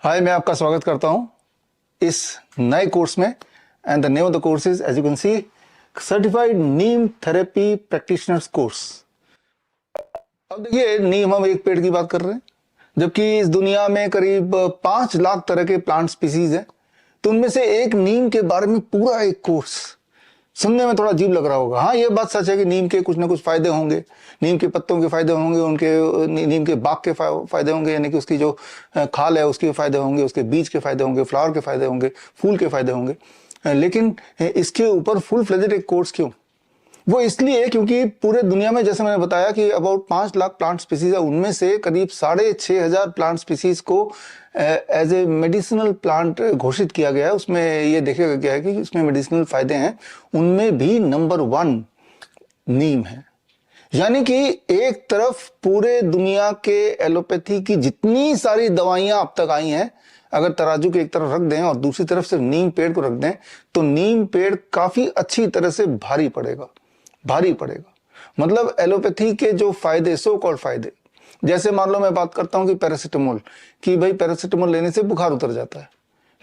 हाय, मैं आपका स्वागत करता हूं इस नए कोर्स में। And the name of the course is, as you can see, certified neem therapy practitioners course. अब देखिए, नीम, हम एक पेड़ की बात कर रहे हैं, जबकि इस दुनिया में करीब 5 लाख तरह के प्लांट स्पीसीज हैं। तो उनमें से एक नीम के बारे में पूरा एक कोर्स सुनने में थोड़ा अजीब लग रहा होगा। हाँ, ये बात सच है कि नीम के कुछ ना कुछ फायदे होंगे, नीम के पत्तों के फायदे होंगे, उनके नीम के बाग के फायदे होंगे, यानी कि उसकी जो खाल है उसके फायदे होंगे, उसके बीज के फायदे होंगे, फ्लावर के फायदे होंगे, फूल के फायदे होंगे। लेकिन इसके ऊपर फुल फ्लेजेड एक कोर्स क्यों? वो इसलिए क्योंकि पूरे दुनिया में, जैसे मैंने बताया कि अबाउट 5 लाख प्लांट स्पीसीज है, उनमें से करीब 6,500 प्लांट स्पीसीज को एज ए मेडिसिनल प्लांट घोषित किया गया है। उसमें ये देखा गया है कि इसमें मेडिसिनल फायदे हैं। उनमें भी नंबर 1 नीम है। यानी कि एक तरफ पूरे दुनिया के एलोपैथी की जितनी सारी दवाइयां अब तक आई हैं, अगर तराजू के एक तरफ रख दें और दूसरी तरफ से नीम पेड़ को रख दें, तो नीम पेड़ काफी अच्छी तरह से भारी पड़ेगा। मतलब एलोपैथी के जो फायदे, सो कॉल्ड फायदे, जैसे मान लो मैं बात करता हूं कि पैरासिटामोल, कि भाई पैरासिटामोल लेने से बुखार उतर जाता है।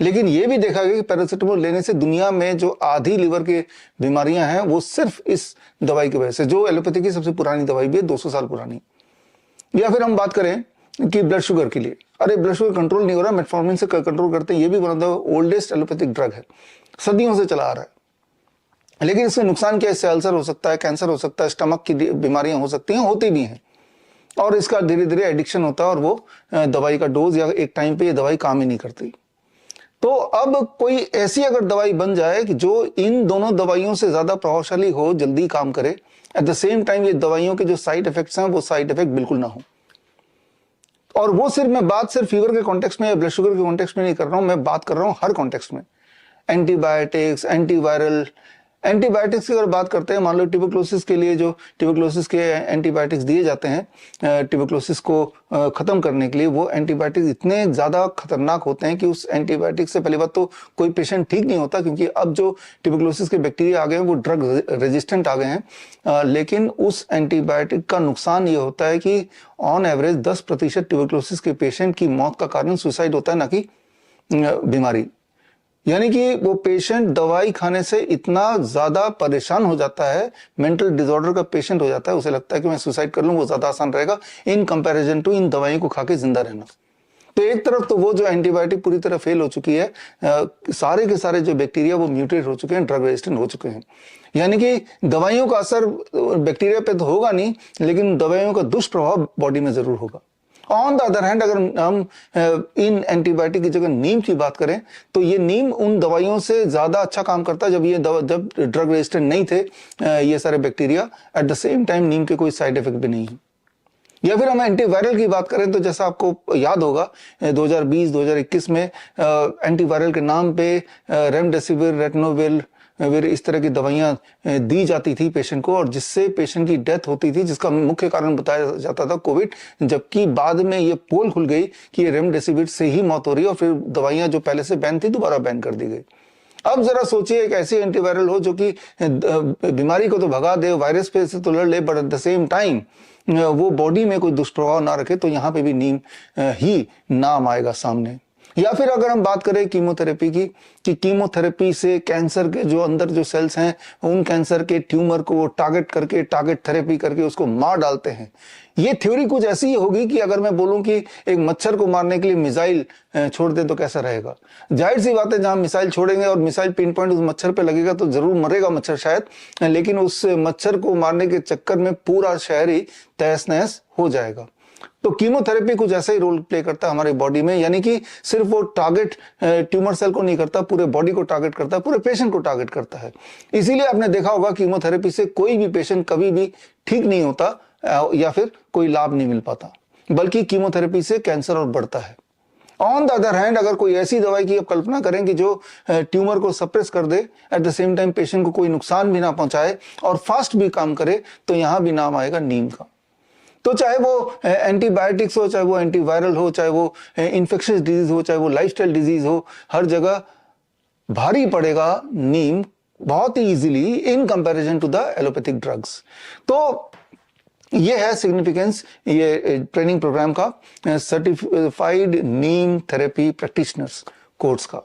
लेकिन यह भी देखा गया कि पैरासिटामोल लेने से दुनिया में जो आधी लीवर की बीमारियां हैं, वो सिर्फ इस दवाई की वजह से, जो एलोपैथी की सबसे पुरानी दवाई भी है, 200 साल पुरानी। या फिर हम बात करें कि ब्लड शुगर के लिए, अरे ब्लड शुगर कंट्रोल नहीं हो रहा, मेटफॉर्मिन से कंट्रोल करते हैं, ये भी one of the oldest allopathic drug है, सदियों से चला आ रहा है। लेकिन इससे नुकसान क्या है? इससे अल्सर हो सकता है, कैंसर हो सकता है, स्टमक की बीमारियां हो सकती हैं, होती भी हैं, और इसका धीरे धीरे एडिक्शन होता है, और वो दवाई का डोज, या एक टाइम पे ये दवाई काम ही नहीं करती। तो अब कोई ऐसी अगर दवाई बन जाए कि जो इन दोनों दवाइयों से ज्यादा प्रभावशाली हो, जल्दी काम करे, एट द सेम टाइम ये दवाइयों के जो साइड इफेक्ट्स हैं वो साइड इफेक्ट बिल्कुल ना हो, और वो सिर्फ, मैं बात सिर्फ फीवर के कॉन्टेक्स्ट में या ब्लड शुगर के कॉन्टेक्स्ट में नहीं कर रहा हूं, मैं बात कर रहा हूं हर कॉन्टेक्स्ट में। एंटीबायोटिक्स, एंटीवायरल, एंटीबायोटिक्स की अगर बात करते हैं, मान लो ट्यूबरक्लोसिस के लिए जो ट्यूबरक्लोसिस के एंटीबायोटिक्स दिए जाते हैं, ट्यूबरक्लोसिस को खत्म करने के लिए, वो एंटीबायोटिक्स इतने ज्यादा खतरनाक होते हैं कि उस एंटीबायोटिक से पहली बात तो कोई पेशेंट ठीक नहीं होता, क्योंकि अब जो ट्यूबरक्लोसिस के बैक्टीरिया आ गए हैं वो ड्रग रेजिस्टेंट आ गए हैं। लेकिन उस एंटीबायोटिक का नुकसान ये होता है कि ऑन एवरेज 10% ट्यूबरक्लोसिस के पेशेंट की मौत का कारण सुसाइड होता है, ना कि बीमारी। यानी कि वो पेशेंट दवाई खाने से इतना ज्यादा परेशान हो जाता है, मेंटल डिसऑर्डर का पेशेंट हो जाता है, उसे लगता है कि मैं सुसाइड कर लूं, वो ज्यादा आसान रहेगा इन कंपैरिजन टू इन दवाइयों को खा के जिंदा रहना। तो एक तरफ तो वो जो एंटीबायोटिक पूरी तरह फेल हो चुकी है, सारे के सारे जो बैक्टीरिया वो म्यूटेट हो चुके हैं, ड्रग रेजिस्टेंट हो चुके हैं। यानी कि दवाइयों का असर बैक्टीरिया पे तो होगा नहीं, लेकिन दवाइयों का दुष्प्रभाव बॉडी में जरूर होगा। ऑन द अदर हैंड, अगर हम इन एंटीबायोटिक की जगह नीम की बात करें, तो ये नीम उन दवाइयों से ज्यादा अच्छा काम करता है जब ड्रग रेजिस्टेंट नहीं थे ये सारे bacteria. At the same time neem के कोई साइड इफेक्ट भी नहीं है। या फिर हम एंटीवायरल की बात करें, तो जैसा आपको याद होगा 2020-2021 में एंटीवायरल के नाम पे रेमडेसिविर, रेटनोविर, इस तरह की दवाइयां दी जाती थी पेशेंट को, और जिससे पेशेंट की डेथ होती थी, जिसका मुख्य कारण बताया जाता था कोविड। जबकि बाद में ये पोल खुल गई कि ये रेमडेसिविर से ही मौत हो रही है, और फिर दवाइयां जो पहले से बैन थी दोबारा बैन कर दी गई। अब जरा सोचिए, एक ऐसी एंटीवायरल हो जो कि बीमारी को तो भगा दे, वायरस पे से तो लड़ ले, but at the same time वो बॉडी में कोई दुष्प्रभाव ना रखे, तो यहाँ पे भी नीम ही नाम आएगा सामने। या फिर अगर हम बात करें कीमोथेरेपी की, कि कीमोथेरेपी से कैंसर के जो अंदर जो सेल्स हैं, उन कैंसर के ट्यूमर को वो टारगेट करके, टारगेट थेरेपी करके उसको मार डालते हैं। ये थ्योरी कुछ ऐसी ही होगी कि अगर मैं बोलूं कि एक मच्छर को मारने के लिए मिसाइल छोड़ दे तो कैसा रहेगा। जाहिर सी बात है, जहां मिसाइल छोड़ेंगे और मिसाइल पिन पॉइंट उस मच्छर पे लगेगा तो जरूर मरेगा मच्छर शायद, लेकिन उस मच्छर को मारने के चक्कर में पूरा शहर ही तहस नहस हो जाएगा। तो कीमोथेरेपी कुछ ऐसा ही रोल प्ले करता है हमारे बॉडी में, यानी कि सिर्फ वो टारगेट ट्यूमर सेल को नहीं करता, पूरे बॉडी को टारगेट करता है, पूरे पेशेंट को टारगेट करता है। इसीलिए आपने देखा होगा कीमोथेरेपी से कोई भी पेशेंट कभी भी ठीक नहीं होता, या फिर कोई लाभ नहीं मिल पाता, बल्कि कीमोथेरेपी से कैंसर और बढ़ता है। ऑन द अदर हैंड, अगर कोई ऐसी दवाई की आप कल्पना करें कि जो ट्यूमर को सप्रेस कर दे, at the same time patient को कोई नुकसान भी ना पहुंचाए और फास्ट भी काम करे, तो यहां भी नाम आएगा नीम का। तो चाहे वो एंटीबायोटिक्स हो, चाहे वो एंटीवायरल हो, चाहे वो इन्फेक्शियस डिजीज हो, चाहे वो लाइफस्टाइल डिजीज हो, हर जगह भारी पड़ेगा नीम बहुत ही easily in comparison to the allopathic drugs. तो ये है सिग्निफिकेंस ये ट्रेनिंग प्रोग्राम का, certified neem therapy practitioners course का।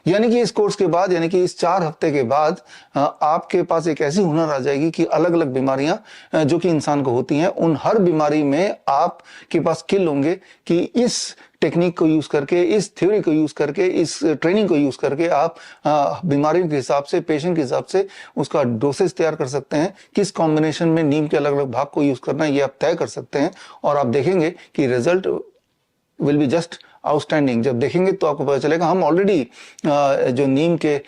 यानी कि इस कोर्स के बाद, यानी कि इस 4 हफ्ते के बाद आपके पास एक ऐसी हुनर आ जाएगी कि अलग अलग बीमारियां जो कि इंसान को होती हैं, उन हर बीमारी में आपके पास स्किल होंगे कि इस टेक्निक को यूज करके, इस थ्योरी को यूज करके, इस ट्रेनिंग को यूज करके आप बीमारियों के हिसाब से, पेशेंट के हिसाब से उसका डोसेज तैयार कर सकते हैं। किस कॉम्बिनेशन में नीम के अलग अलग भाग को यूज करना है ये आप तय कर सकते हैं, और आप देखेंगे कि result will be just outstanding. जब देखेंगे तो आपको पता चलेगा। हम ऑलरेडी जो नीम के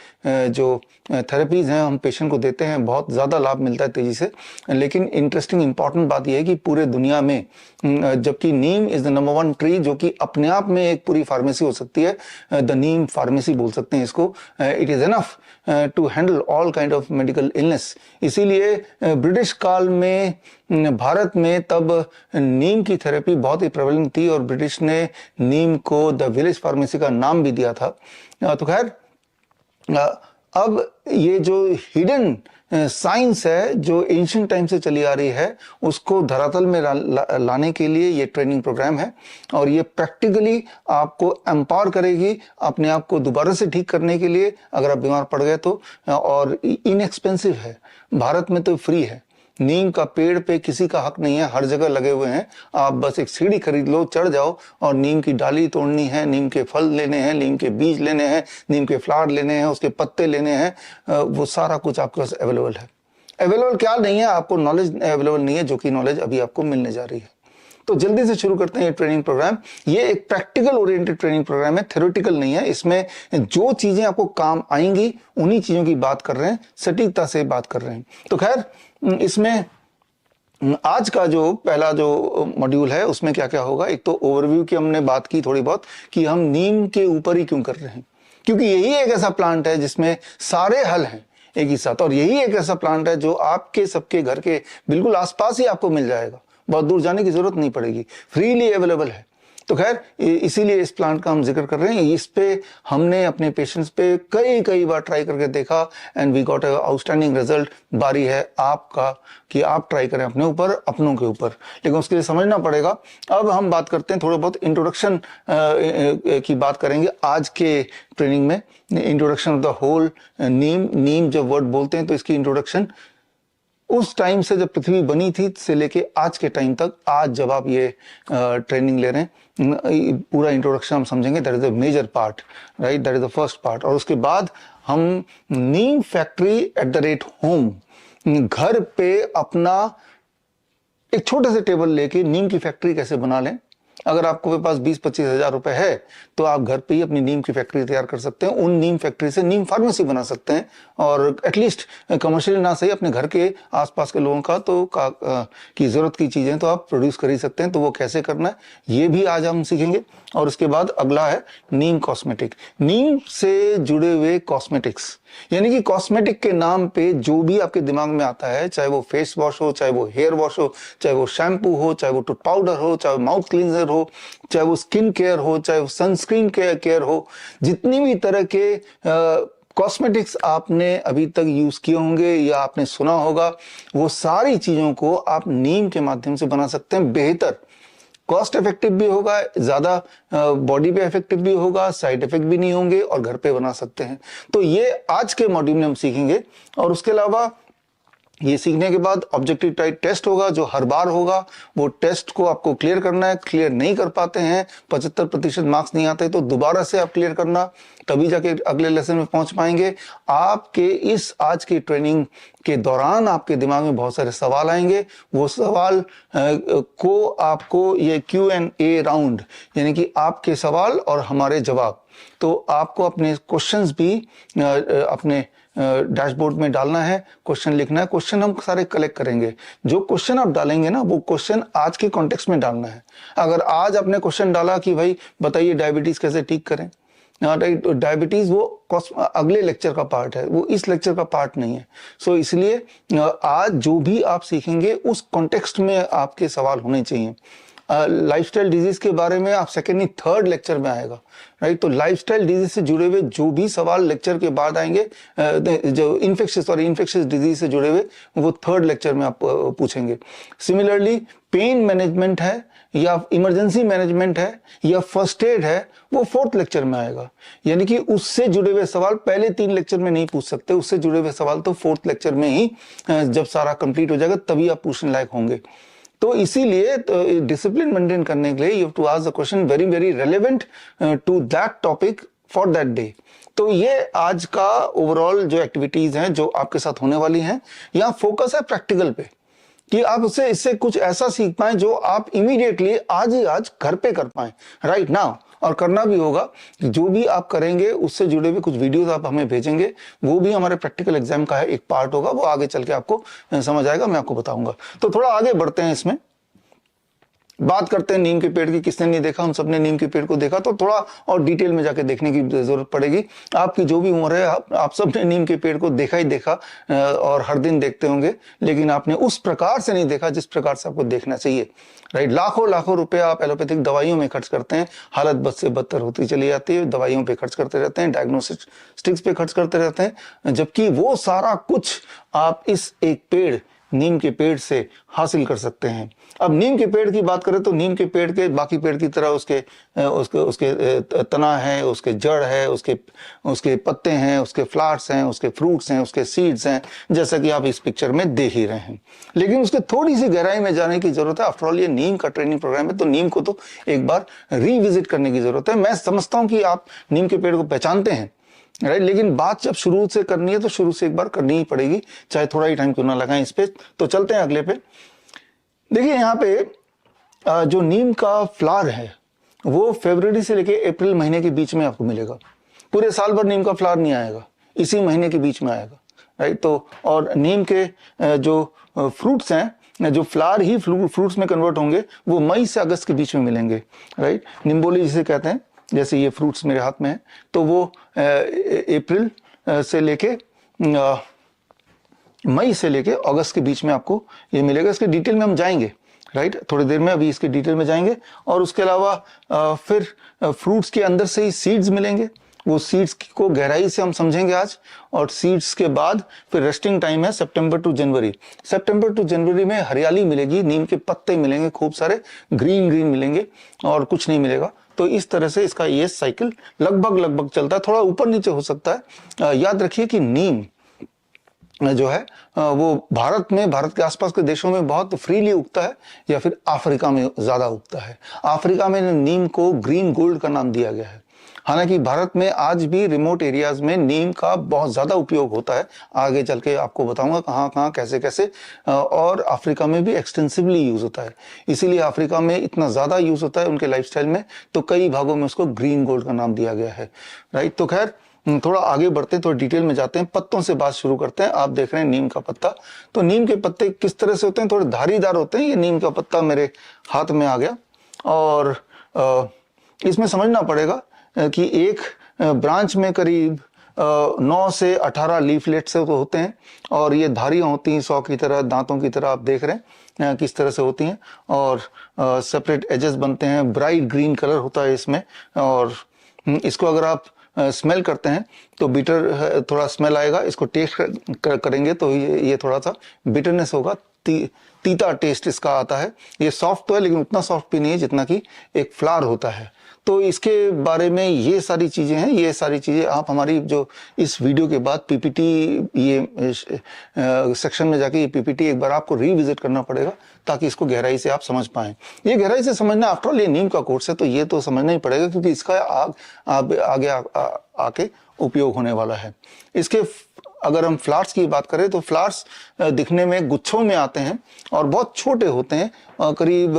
जो थेरेपीज हैं हम पेशेंट को देते हैं, बहुत ज़्यादा लाभ मिलता है तेज़ी से। लेकिन इंटरेस्टिंग इंपॉर्टेंट बात यह है कि पूरे दुनिया में, जबकि नीम इज़ द नंबर 1 ट्री जो कि अपने आप में एक पूरी फार्मेसी हो सकती है, द नीम फार्मेसी बोल सकते हैं इसको। It is enough to handle all kind of medical illness. इसीलिए ब्रिटिश काल में भारत में तब नीम की थेरेपी बहुत ही प्रेवलेंट थी, और ब्रिटिश ने नीम को द विलेज फार्मेसी का नाम भी दिया था। तो खैर, अब ये जो हिडन साइंस है जो एंशिएंट टाइम से चली आ रही है, उसको धरातल में लाने के लिए ये ट्रेनिंग प्रोग्राम है, और ये प्रैक्टिकली आपको एम्पावर करेगी अपने आप को दोबारा से ठीक करने के लिए अगर आप बीमार पड़ गए तो। और इनएक्सपेंसिव है, भारत में तो फ्री है। नीम का पेड़ पे किसी का हक नहीं है, हर जगह लगे हुए हैं। आप बस एक सीढ़ी खरीद लो, चढ़ जाओ, और नीम की डाली तोड़नी है, नीम के फल लेने हैं, नीम के बीज लेने हैं, नीम के फ्लावर लेने हैं, उसके पत्ते लेने हैं, वो सारा कुछ आपके पास अवेलेबल है। अवेलेबल क्या नहीं है, आपको नॉलेज अवेलेबल नहीं है, जो कि नॉलेज अभी आपको मिलने जा रही है। तो जल्दी से शुरू करते हैं ये ट्रेनिंग प्रोग्राम। ये एक प्रैक्टिकल ओरिएंटेड ट्रेनिंग प्रोग्राम है, थ्योरेटिकल नहीं है। इसमें जो चीजें आपको काम आएंगी उन्हीं चीजों की बात कर रहे हैं, सटीकता से बात कर रहे हैं। तो खैर, इसमें आज का जो पहला जो मॉड्यूल है उसमें क्या क्या होगा। एक तो ओवरव्यू की हमने बात की थोड़ी बहुत, कि हम नीम के ऊपर ही क्यों कर रहे हैं, क्योंकि यही एक ऐसा प्लांट है जिसमें सारे हल हैं एक ही साथ, और यही एक ऐसा प्लांट है जो आपके सबके घर के बिल्कुल आसपास ही आपको मिल जाएगा, बहुत दूर जाने की जरूरत नहीं पड़ेगी, फ्रीली अवेलेबल है। तो खैर, इसीलिए इस प्लांट का हम जिक्र कर रहे हैं। इस पे हमने अपने पेशेंट्स पे कई बार ट्राई करके देखा, and we got a outstanding result. बारी है आपका कि आप ट्राई करें अपने ऊपर, अपनों के ऊपर, लेकिन उसके लिए समझना पड़ेगा। अब हम बात करते हैं, थोड़ा बहुत इंट्रोडक्शन की बात करेंगे आज के ट्रेनिंग में। इंट्रोडक्शन ऑफ द होल नीम जब वर्ड बोलते हैं तो इसकी इंट्रोडक्शन उस टाइम से जब पृथ्वी बनी थी से लेके आज के टाइम तक, आज जब आप ये ट्रेनिंग ले रहे हैं, पूरा इंट्रोडक्शन हम समझेंगे। That is the major part, right, that is the first part. और उसके बाद हम neem factory at the rate home, घर पे अपना एक छोटे से टेबल लेके नीम की फैक्ट्री कैसे बना लें। अगर आपके पास 20-25 हज़ार रुपए है तो आप घर पे ही अपनी नीम की फैक्ट्री तैयार कर सकते हैं। उन नीम फैक्ट्री से नीम फार्मेसी बना सकते हैं, और एटलीस्ट कमर्शियली ना सही अपने घर के आसपास के लोगों का तो की जरूरत की चीजें तो आप प्रोड्यूस कर ही सकते हैं। तो वो कैसे करना है ये भी आज हम सीखेंगे। और उसके बाद अगला है नीम कॉस्मेटिक, नीम से जुड़े हुए कॉस्मेटिक्स, यानी कि कॉस्मेटिक के नाम पे जो भी आपके दिमाग में आता है, चाहे वो फेस वॉश हो, चाहे वो हेयर वॉश हो, चाहे वो शैम्पू हो, चाहे वो टूथ पाउडर हो, चाहे वो माउथ क्लींजर हो, चाहे वो स्किन केयर हो, चाहे वो सनस्क्रीन केयर हो, जितनी भी तरह के कॉस्मेटिक्स आपने अभी तक यूज किए होंगे या आपने सुना होगा, वो सारी चीजों को आप नीम के माध्यम से बना सकते हैं। बेहतर, कॉस्ट इफेक्टिव भी होगा, ज्यादा बॉडी पे इफेक्टिव भी होगा, साइड इफेक्ट भी नहीं होंगे, और घर पे बना सकते हैं। तो ये आज के मॉड्यूल में हम सीखेंगे। और उसके अलावा ये सीखने के बाद ऑब्जेक्टिव टाइप टेस्ट होगा, जो हर बार होगा। वो टेस्ट को आपको क्लियर करना है। क्लियर नहीं कर पाते हैं, 75% मार्क्स नहीं आते, तो दोबारा से आप क्लियर करना, तभी जाके अगले लेसन में पहुंच पाएंगे। आपके इस आज की ट्रेनिंग के दौरान आपके दिमाग में बहुत सारे सवाल आएंगे। वो सवाल को आपको ये Q&A राउंड, यानी कि आपके सवाल और हमारे जवाब, तो आपको अपने क्वेश्चंस भी अपने डैशबोर्ड में डालना है, क्वेश्चन लिखना है। क्वेश्चन हम सारे कलेक्ट करेंगे। जो क्वेश्चन आप डालेंगे ना, वो क्वेश्चन आज के कॉन्टेक्स्ट में डालना है। अगर आज आपने क्वेश्चन डाला कि भाई बताइए डायबिटीज कैसे ठीक करें, डायबिटीज वो अगले लेक्चर का पार्ट है, वो इस लेक्चर का पार्ट नहीं है। सो इसलिए आज जो भी आप सीखेंगे उस कॉन्टेक्स्ट में आपके सवाल होने चाहिए। लाइफस्टाइल डिजीज के बारे में आप सेकेंड नहीं थर्ड लेक्चर में आएगा, राइट। तो लाइफस्टाइल डिजीज से जुड़े हुए जो भी सवाल लेक्चर के बाद आएंगे, जो इन्फेक्शियस डिजीज से जुड़े हुए, वो थर्ड लेक्चर में आप पूछेंगे। सिमिलरली पेन मैनेजमेंट है या इमरजेंसी मैनेजमेंट है या फर्स्ट एड है, वो फोर्थ लेक्चर में आएगा। यानी कि उससे जुड़े हुए सवाल पहले 3 लेक्चर में नहीं पूछ सकते, उससे जुड़े हुए सवाल तो फोर्थ लेक्चर में ही जब सारा कंप्लीट हो जाएगा तभी आप पूछने लायक होंगे। तो इसीलिए डिसिप्लिन मेंटेन करने के लिए you have to ask the question very very relevant to that topic for that day. तो ये आज का ओवरऑल जो एक्टिविटीज हैं जो आपके साथ होने वाली हैं, यहाँ फोकस है प्रैक्टिकल पे, कि आप इससे कुछ ऐसा सीख पाएं जो आप इमीडिएटली आज ही आज घर पे कर पाएं राइट नाउ। और करना भी होगा, जो भी आप करेंगे उससे जुड़े हुए कुछ वीडियोस आप हमें भेजेंगे, वो भी हमारे प्रैक्टिकल एग्जाम का है एक पार्ट होगा, वो आगे चल के आपको समझ आएगा, मैं आपको बताऊंगा। तो थोड़ा आगे बढ़ते हैं, इसमें बात करते हैं नीम के पेड़ की। किसने नहीं देखा, हम सबने नीम के पेड़ को देखा, तो थोड़ा और डिटेल में जाके देखने की जरूरत पड़ेगी। आपकी जो भी उम्र है, आप सबने नीम के पेड़ को देखा ही देखा और हर दिन देखते होंगे, लेकिन आपने उस प्रकार से नहीं देखा जिस प्रकार से आपको देखना चाहिए, राइट। लाखों लाखों रुपए आप एलोपैथिक दवाइयों में खर्च करते हैं, हालत बद से बदतर होती चली जाती है, दवाइयों पे खर्च करते रहते हैं, डायग्नोस्टिक्स पे खर्च करते रहते हैं, जबकि वो सारा कुछ आप इस एक पेड़ नीम के पेड़ से हासिल कर सकते हैं। अब नीम के पेड़ की बात करें तो नीम के पेड़ के बाकी पेड़ की तरह उसके तना है, उसके जड़ है, उसके पत्ते हैं, उसके फ्लावर्स हैं, उसके फ्रूट्स हैं, उसके सीड्स हैं, जैसा कि आप इस पिक्चर में देख ही रहे हैं। लेकिन उसके थोड़ी सी गहराई में जाने की जरूरत है। आफ्टर ऑल ये नीम का ट्रेनिंग प्रोग्राम है, तो नीम को तो एक बार रिविजिट करने की जरूरत है। मैं समझता हूँ कि आप नीम के पेड़ को पहचानते हैं, राइट, लेकिन बात जब शुरू से करनी है तो शुरू से एक बार करनी ही पड़ेगी, चाहे थोड़ा ही टाइम क्यों ना लगाएं इस पे। तो चलते हैं अगले पे। देखिए यहाँ पे जो नीम का फ्लावर है वो फरवरी से लेके अप्रैल महीने के बीच में आपको मिलेगा। पूरे साल भर नीम का फ्लावर नहीं आएगा, इसी महीने के बीच में आएगा, राइट। तो और नीम के जो फ्रूट्स हैं, जो फ्लावर ही फ्रूट्स में कन्वर्ट होंगे, वो मई से अगस्त के बीच में मिलेंगे, राइट। निम्बोली जिसे कहते हैं, जैसे ये फ्रूट्स मेरे हाथ में है, तो वो अप्रैल से लेके मई से लेके अगस्त के बीच में आपको ये मिलेगा। इसके डिटेल में हम जाएंगे, राइट, थोड़ी देर में अभी इसके डिटेल में जाएंगे। और उसके अलावा फिर फ्रूट्स के अंदर से ही सीड्स मिलेंगे, वो सीड्स को गहराई से हम समझेंगे आज। और सीड्स के बाद फिर रेस्टिंग टाइम है सितंबर टू जनवरी। सितंबर टू जनवरी में हरियाली मिलेगी, नीम के पत्ते मिलेंगे, खूब सारे ग्रीन ग्रीन मिलेंगे और कुछ नहीं मिलेगा। तो इस तरह से इसका ये साइकिल लगभग चलता है, थोड़ा ऊपर नीचे हो सकता है। याद रखिए कि नीम जो है वो भारत के आसपास के देशों में बहुत फ्रीली उगता है, या फिर अफ्रीका में ज्यादा उगता है। अफ्रीका में नीम को ग्रीन गोल्ड का नाम दिया गया है। हालांकि भारत में आज भी रिमोट एरियाज में नीम का बहुत ज्यादा उपयोग होता है, आगे चल के आपको बताऊंगा कहाँ कहाँ कैसे कैसे। और अफ्रीका में भी एक्सटेंसिवली यूज होता है, इसीलिए अफ्रीका में इतना ज्यादा यूज होता है उनके लाइफस्टाइल में, तो कई भागों में उसको ग्रीन गोल्ड का नाम दिया गया है, राइट। तो खैर थोड़ा आगे बढ़ते हैं, थोड़ा डिटेल में जाते हैं। पत्तों से बात शुरू करते हैं। आप देख रहे हैं नीम का पत्ता, तो नीम के पत्ते किस तरह से होते हैं, थोड़े धारीदार होते हैं। ये नीम का पत्ता मेरे हाथ में आ गया, और इसमें समझना पड़ेगा कि एक ब्रांच में करीब 9 से 18 लीफलेट्स होते हैं, और ये धारियां होती हैं 100 की तरह, दांतों की तरह। आप देख रहे हैं किस तरह से होती हैं, और सेपरेट एजेस बनते हैं। ब्राइट ग्रीन कलर होता है इसमें, और इसको अगर आप स्मेल करते हैं तो बिटर थोड़ा स्मेल आएगा। इसको टेस्ट करेंगे तो ये थोड़ा सा बिटरनेस होगा, तीता टेस्ट इसका आता है। ये सॉफ्ट तो है, लेकिन उतना सॉफ्ट भी नहीं है जितना कि एक फ्लावर होता है। तो इसके बारे में ये सारी चीजें हैं, ये सारी चीजें आप हमारी जो इस वीडियो के बाद पीपीटी, ये सेक्शन में जाके ये पीपीटी एक बार आपको रिविजिट करना पड़ेगा, ताकि इसको गहराई से आप समझ पाएं। ये गहराई से समझना, आफ्टर ऑल ये नीम का कोर्स है, तो ये तो समझना ही पड़ेगा, क्योंकि इसका आगे आके उपयोग होने वाला है। इसके अगर हम फ्लावर्स की बात करें तो फ्लावर्स दिखने में गुच्छों में आते हैं और बहुत छोटे होते हैं, करीब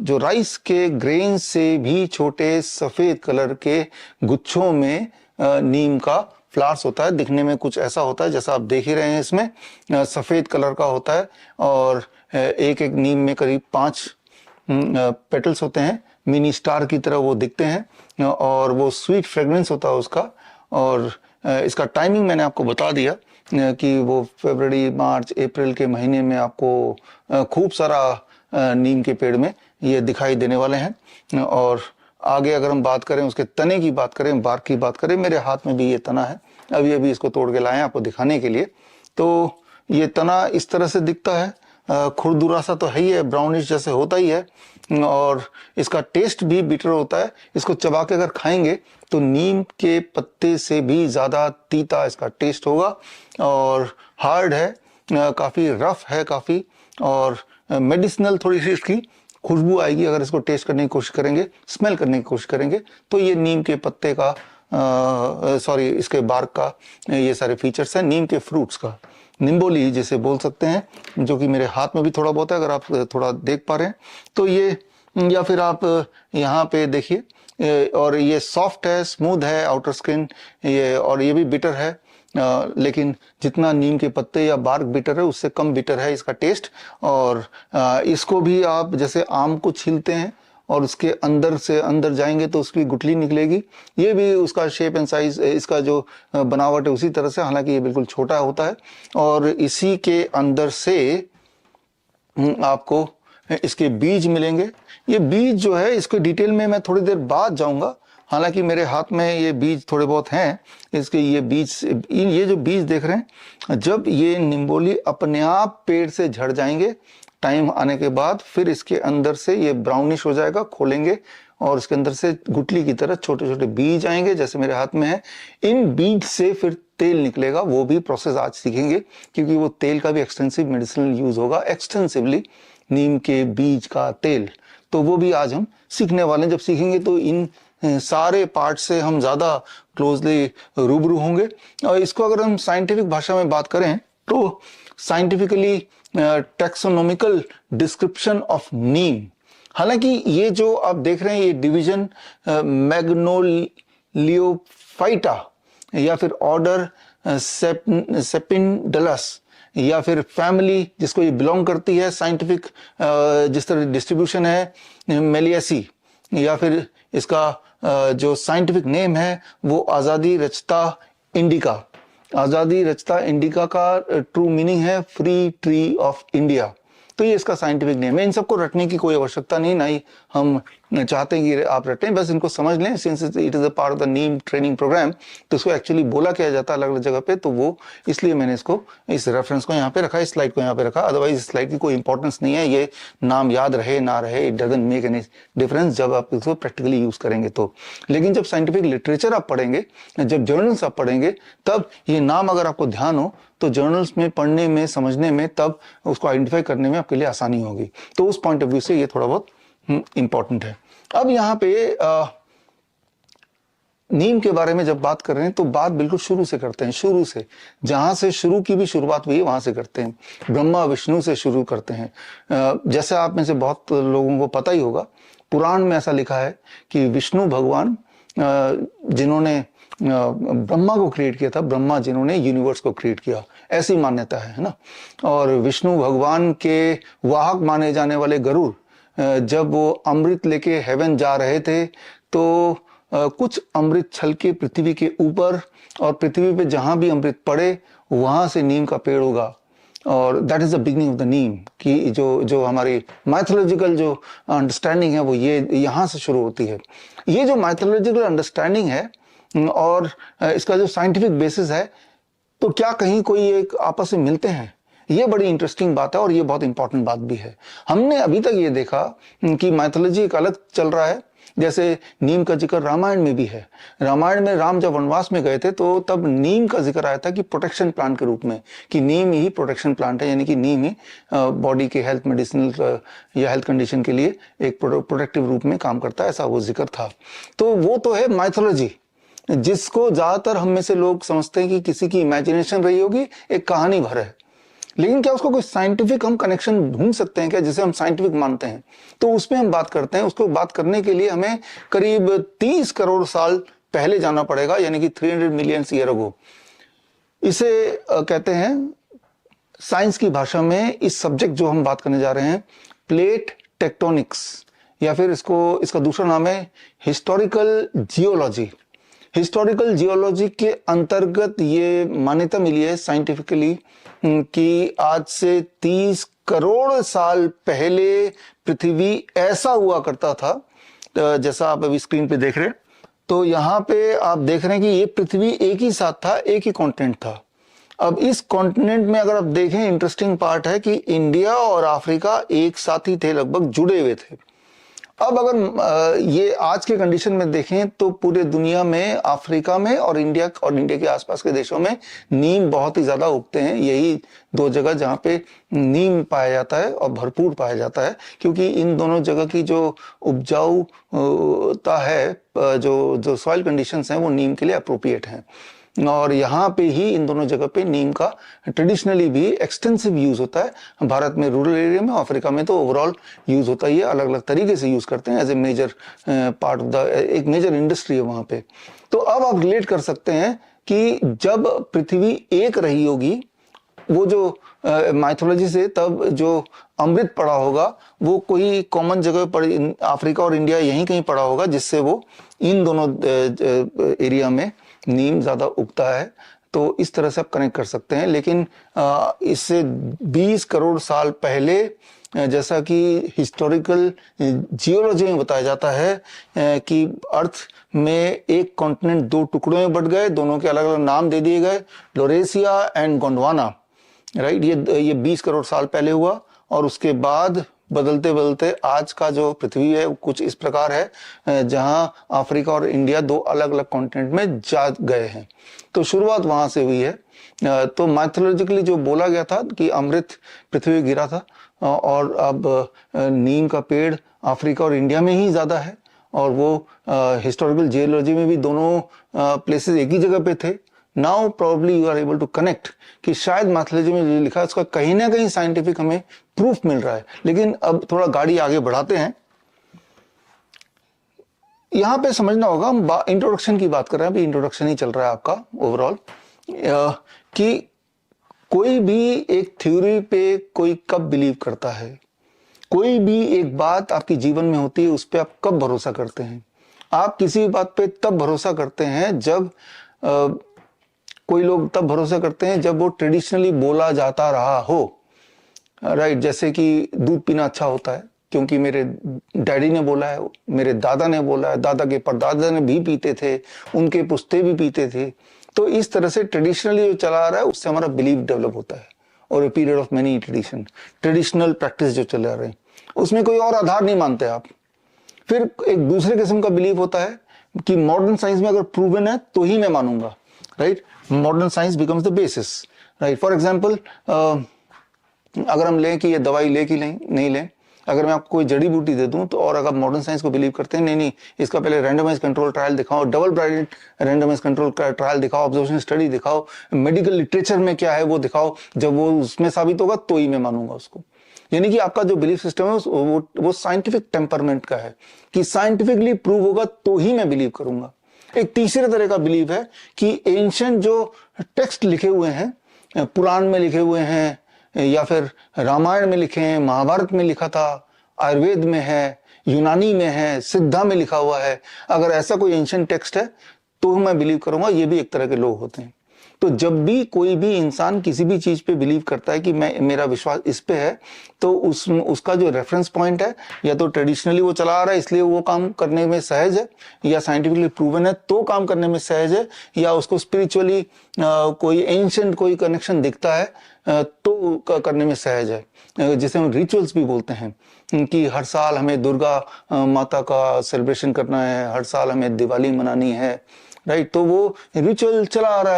जो राइस के ग्रेन से भी छोटे सफेद कलर के गुच्छों में नीम का फ्लावर्स होता है। दिखने में कुछ ऐसा होता है जैसा आप देख ही रहे हैं, इसमें सफेद कलर का होता है, और एक एक नीम में करीब 5 पेटल्स होते हैं, मिनी स्टार की तरह वो दिखते हैं, और वो स्वीट फ्रेग्रेंस होता है उसका। और इसका टाइमिंग मैंने आपको बता दिया कि वो फरवरी, मार्च, अप्रैल के महीने में आपको खूब सारा नीम के पेड़ में ये दिखाई देने वाले हैं। और आगे अगर हम बात करें, उसके तने की बात करें, बार्क की बात करें, मेरे हाथ में भी ये तना है, अभी अभी इसको तोड़ के लाए हैं आपको दिखाने के लिए। तो ये तना इस तरह से दिखता है, खुरदुरा सा तो है ही है, ब्राउनिश जैसे होता ही है, और इसका टेस्ट भी बिटर होता है। इसको चबा के अगर खाएंगे तो नीम के पत्ते से भी ज़्यादा तीता इसका टेस्ट होगा, और हार्ड है, काफ़ी रफ है काफ़ी, और मेडिसिनल थोड़ी सी इसकी खुशबू आएगी अगर इसको टेस्ट करने की कोशिश करेंगे, स्मेल करने की कोशिश करेंगे तो। ये नीम के पत्ते का सॉरी इसके बार्क का ये सारे फीचर्स हैं। नीम के फ्रूट्स का, निम्बोली जिसे बोल सकते हैं, जो कि मेरे हाथ में भी थोड़ा बहुत है, अगर आप थोड़ा देख पा रहे हैं तो ये, या फिर आप यहाँ पे देखिए, और ये सॉफ्ट है, स्मूथ है आउटर स्किन ये, और ये भी बिटर है, लेकिन जितना नीम के पत्ते या बार्क बिटर है उससे कम बिटर है इसका टेस्ट। और इसको भी आप जैसे आम को छीलते हैं और उसके अंदर से अंदर जाएंगे तो उसकी गुठली निकलेगी, ये भी उसका शेप एंड साइज, इसका जो बनावट है उसी तरह से, हालांकि ये बिल्कुल छोटा होता है। और इसी के अंदर से आपको इसके बीज मिलेंगे। ये बीज जो है इसके डिटेल में मैं थोड़ी देर बाद जाऊंगा, हालांकि मेरे हाथ में ये बीज थोड़े बहुत हैं इसके। ये बीज, ये जो बीज देख रहे हैं, जब ये निम्बोली अपने आप पेड़ से झड़ जाएंगे टाइम आने के बाद, फिर इसके अंदर से ये ब्राउनिश हो जाएगा, खोलेंगे और इसके अंदर से गुठली की तरह छोटे छोटे बीज आएंगे जैसे मेरे हाथ में है। इन बीज से फिर तेल निकलेगा, वो भी प्रोसेस आज सीखेंगे, क्योंकि वो तेल का भी एक्सटेंसिव मेडिसिनल यूज होगा, एक्सटेंसिवली नीम के बीज का तेल, तो वो भी आज हम सीखने वाले हैं। जब सीखेंगे तो इन सारे पार्ट से हम ज़्यादा क्लोजली रूबरू होंगे। और इसको अगर हम साइंटिफिक भाषा में बात करें तो साइंटिफिकली टैक्सोनॉमिकल डिस्क्रिप्शन ऑफ नीम, हालांकि ये जो आप देख रहे हैं ये डिवीजन मैग्नोलियोफाइटा या फिर ऑर्डर सेपिंडलस या फिर फैमिली जिसको ये बिलोंग करती है, साइंटिफिक जिस तरह डिस्ट्रीब्यूशन है मेलियासी, या फिर इसका जो साइंटिफिक नेम है वो आज़ादी रचता इंडिका। आज़ादी रचता इंडिका का ट्रू मीनिंग है फ्री ट्री ऑफ इंडिया, तो ये इसका साइंटिफिक नेम है। इन सबको रटने की कोई आवश्यकता नहीं, ना ही हम चाहते हैं कि आप रटें, बस इनको समझ लें। Since it is a part of the neem training programme, तो इसको एक्चुअली बोला क्या जाता है अलग अलग जगह पे, तो वो इसलिए मैंने इसको, इस रेफरेंस को यहाँ पे रखा, इस स्लाइड को यहाँ पे रखा। अदरवाइज इस स्लाइड की कोई इंपॉर्टेंस नहीं है, ये नाम याद रहे ना रहे, it doesn't make any difference जब आप इसको प्रैक्टिकली यूज करेंगे तो। लेकिन जब साइंटिफिक लिटरेचर आप पढ़ेंगे, जब जर्नल्स आप पढ़ेंगे, तब ये नाम अगर आपको ध्यान हो तो जर्नल्स में पढ़ने में, समझने में, तब उसको आइडेंटिफाई करने में आपके लिए आसानी होगी। तो उस पॉइंट ऑफ व्यू से ये थोड़ा बहुत इंपॉर्टेंट है। अब यहाँ पे नीम के बारे में जब बात कर रहे हैं तो बात बिल्कुल शुरू से करते हैं, शुरू से, जहां से शुरू की भी शुरुआत हुई है वहां से करते हैं, ब्रह्मा विष्णु से शुरू करते हैं। जैसे आप में से बहुत लोगों को पता ही होगा, पुराण में ऐसा लिखा है कि विष्णु भगवान जिन्होंने ब्रह्मा को क्रिएट किया था, ब्रह्मा जिन्होंने यूनिवर्स को क्रिएट किया, ऐसी मान्यता है ना। और विष्णु भगवान के वाहक माने जाने वाले गरुड़ जब वो अमृत लेके हेवन जा रहे थे तो कुछ अमृत छलके पृथ्वी के ऊपर, और पृथ्वी पे जहां भी अमृत पड़े वहां से नीम का पेड़ होगा, और that is the beginning of the neem. कि जो हमारी माइथोलॉजिकल जो अंडरस्टैंडिंग है वो ये यहाँ से शुरू होती है। ये जो माइथोलॉजिकल अंडरस्टैंडिंग है और इसका जो साइंटिफिक बेसिस है, तो क्या कहीं कोई एक आपस में मिलते हैं? ये बड़ी इंटरेस्टिंग बात है और ये बहुत इंपॉर्टेंट बात भी है। हमने अभी तक ये देखा कि माइथोलॉजी एक अलग चल रहा है, जैसे नीम का जिक्र रामायण में भी है। रामायण में राम जब वनवास में गए थे तो तब नीम का जिक्र आया था कि प्रोटेक्शन प्लांट के रूप में, कि नीम ही प्रोटेक्शन प्लांट है, यानी कि नीम ही बॉडी के हेल्थ, मेडिसिनल या हेल्थ कंडीशन के लिए एक प्रोटेक्टिव रूप में काम करता है, ऐसा वो जिक्र था। तो वो तो है माइथोलॉजी, जिसको ज्यादातर हम में से लोग समझते हैं कि किसी की इमेजिनेशन रही होगी, एक कहानी भर है। लेकिन क्या उसको कोई साइंटिफिक हम कनेक्शन ढूंढ सकते हैं क्या, जिसे हम साइंटिफिक मानते हैं? तो उसमें हम बात करते हैं। उसको बात करने के लिए हमें करीब 30 करोड़ साल पहले जाना पड़ेगा, यानी कि 300 मिलियन ईयर अगो। इसे कहते हैं साइंस की भाषा में, इस सब्जेक्ट जो हम बात करने जा रहे हैं, प्लेट टेक्टोनिक्स, या फिर इसका दूसरा नाम है हिस्टोरिकल जियोलॉजी। हिस्टोरिकल जियोलॉजी के अंतर्गत ये मान्यता मिली है साइंटिफिकली कि आज से 30 करोड़ साल पहले पृथ्वी ऐसा हुआ करता था जैसा आप अभी स्क्रीन पे देख रहे हैं। तो यहाँ पे आप देख रहे हैं कि ये पृथ्वी एक ही साथ था, एक ही कॉन्टिनेंट था। अब इस कॉन्टिनेंट में अगर आप देखें, इंटरेस्टिंग पार्ट है कि इंडिया और अफ्रीका एक साथ ही थे, लगभग जुड़े हुए थे। अब अगर ये आज के कंडीशन में देखें तो पूरे दुनिया में अफ्रीका में और इंडिया के आसपास के देशों में नीम बहुत ही ज्यादा उगते हैं। यही दो जगह जहाँ पे नीम पाया जाता है और भरपूर पाया जाता है, क्योंकि इन दोनों जगह की जो उपजाऊता है, जो सॉइल कंडीशंस हैं वो नीम के लिए अप्रोप्रिएट हैं। और यहाँ पे ही इन दोनों जगह पे नीम का ट्रेडिशनली भी एक्सटेंसिव यूज होता है। भारत में रूरल एरिया में, अफ्रीका में तो ओवरऑल यूज होता ही है, अलग अलग तरीके से यूज करते हैं as a major part of the, एक मेजर इंडस्ट्री है वहां पे। तो अब आप रिलेट कर सकते हैं कि जब पृथ्वी एक रही होगी, वो जो माइथोलॉजी से तब जो अमृत पड़ा होगा वो कोई कॉमन जगह पर अफ्रीका और इंडिया यहीं कहीं पड़ा होगा, जिससे वो इन दोनों एरिया में नीम ज्यादा उगता है। तो इस तरह से आप कनेक्ट कर सकते हैं। लेकिन इससे 20 करोड़ साल पहले, जैसा कि हिस्टोरिकल जियोलॉजी में बताया जाता है कि अर्थ में एक कॉन्टिनेंट दो टुकड़ों में बट गए, दोनों के अलग अलग नाम दे दिए गए, लोरेसिया एंड गोंडवाना, राइट। ये 20 करोड़ साल पहले हुआ और उसके बाद बदलते बदलते आज का जो पृथ्वी है कुछ इस प्रकार है, जहां अफ्रीका और इंडिया दो अलग अलग कॉन्टिनेंट में जा गए हैं। तो शुरुआत वहां से हुई है। तो माइथोलॉजिकली जो बोला गया था कि अमृत पृथ्वी गिरा था, और अब नीम का पेड़ अफ्रीका और इंडिया में ही ज्यादा है, और वो हिस्टोरिकल जियोलॉजी में भी दोनों प्लेसेस एक ही जगह पे थे। Now probably you are able to connect कि शायद मैथोलॉजी में जो लिखा है उसका कहीं ना कहीं साइंटिफिक हमें प्रूफ मिल रहा है। लेकिन अब थोड़ा गाड़ी आगे बढ़ाते हैं। यहां पे समझना होगा, हम इंट्रोडक्शन की बात कर रहे हैं, अभी इंट्रोडक्शन ही चल रहा है आपका ओवरऑल, कि कोई भी एक थ्योरी पे कोई कब बिलीव करता है, कोई भी एक बात आपके जीवन में होती है उस पर आप कब भरोसा करते हैं। आप किसी बात पे तब भरोसा करते हैं जब कोई लोग तब भरोसा करते हैं जब वो ट्रेडिशनली बोला जाता रहा हो, राइट। जैसे कि दूध पीना अच्छा होता है क्योंकि मेरे डैडी ने बोला है, मेरे दादा ने बोला है, दादा के परदादा ने भी पीते थे, उनके पुश्ते भी पीते थे। तो इस तरह से ट्रेडिशनली जो चला आ रहा है उससे हमारा बिलीफ डेवलप होता है। और a period of many traditional practice जो चले आ रहे हैं उसमें कोई और आधार नहीं मानते आप। फिर एक दूसरे किस्म का बिलीफ होता है कि मॉडर्न साइंस में अगर प्रूवन है तो ही मैं मानूंगा, right. Modern science becomes the basis, right. For example, अगर हम लें कि ये दवाई ले कि नहीं लें, अगर मैं आपको कोई जड़ी बूटी दे दूं तो, और अगर मॉडर्न साइंस को बिलीव करते हैं नहीं इसका पहले रैंडमाइज कंट्रोल ट्रायल दिखाओ, double blind randomise control trial दिखाओ, ऑब्जर्वेशन स्टडी दिखाओ, मेडिकल लिटरेचर में क्या है वो दिखाओ, जब वो उसमें साबित होगा तो ही मैं मानूंगा उसको। यानी कि आपका जो बिलीफ सिस्टम है वो साइंटिफिक टेम्परमेंट का है कि साइंटिफिकली प्रूव होगा तो ही मैं बिलीव करूंगा। एक तीसरे तरह का बिलीव है कि एंशिएंट जो टेक्स्ट लिखे हुए हैं, पुराण में लिखे हुए हैं या फिर रामायण में लिखे हैं, महाभारत में लिखा था, आयुर्वेद में है, यूनानी में है, सिद्धा में लिखा हुआ है, अगर ऐसा कोई एंशिएंट टेक्स्ट है तो मैं बिलीव करूंगा। ये भी एक तरह के लोग होते हैं। तो जब भी कोई भी इंसान किसी भी चीज पे बिलीव करता है कि मेरा विश्वास इस पे है, तो उसका जो रेफरेंस पॉइंट है या तो ट्रेडिशनली वो चला आ रहा है इसलिए वो काम करने में सहज है, या साइंटिफिकली प्रूवन है तो काम करने में सहज है, या उसको स्पिरिचुअली कोई एंशिएंट कोई कनेक्शन दिखता है तो करने में सहज है। जिसे हम रिचुअल्स भी बोलते हैं कि हर साल हमें दुर्गा माता का सेलिब्रेशन करना है, हर साल हमें दिवाली मनानी है, राइट। तो वो रिचुअल चला आ रहा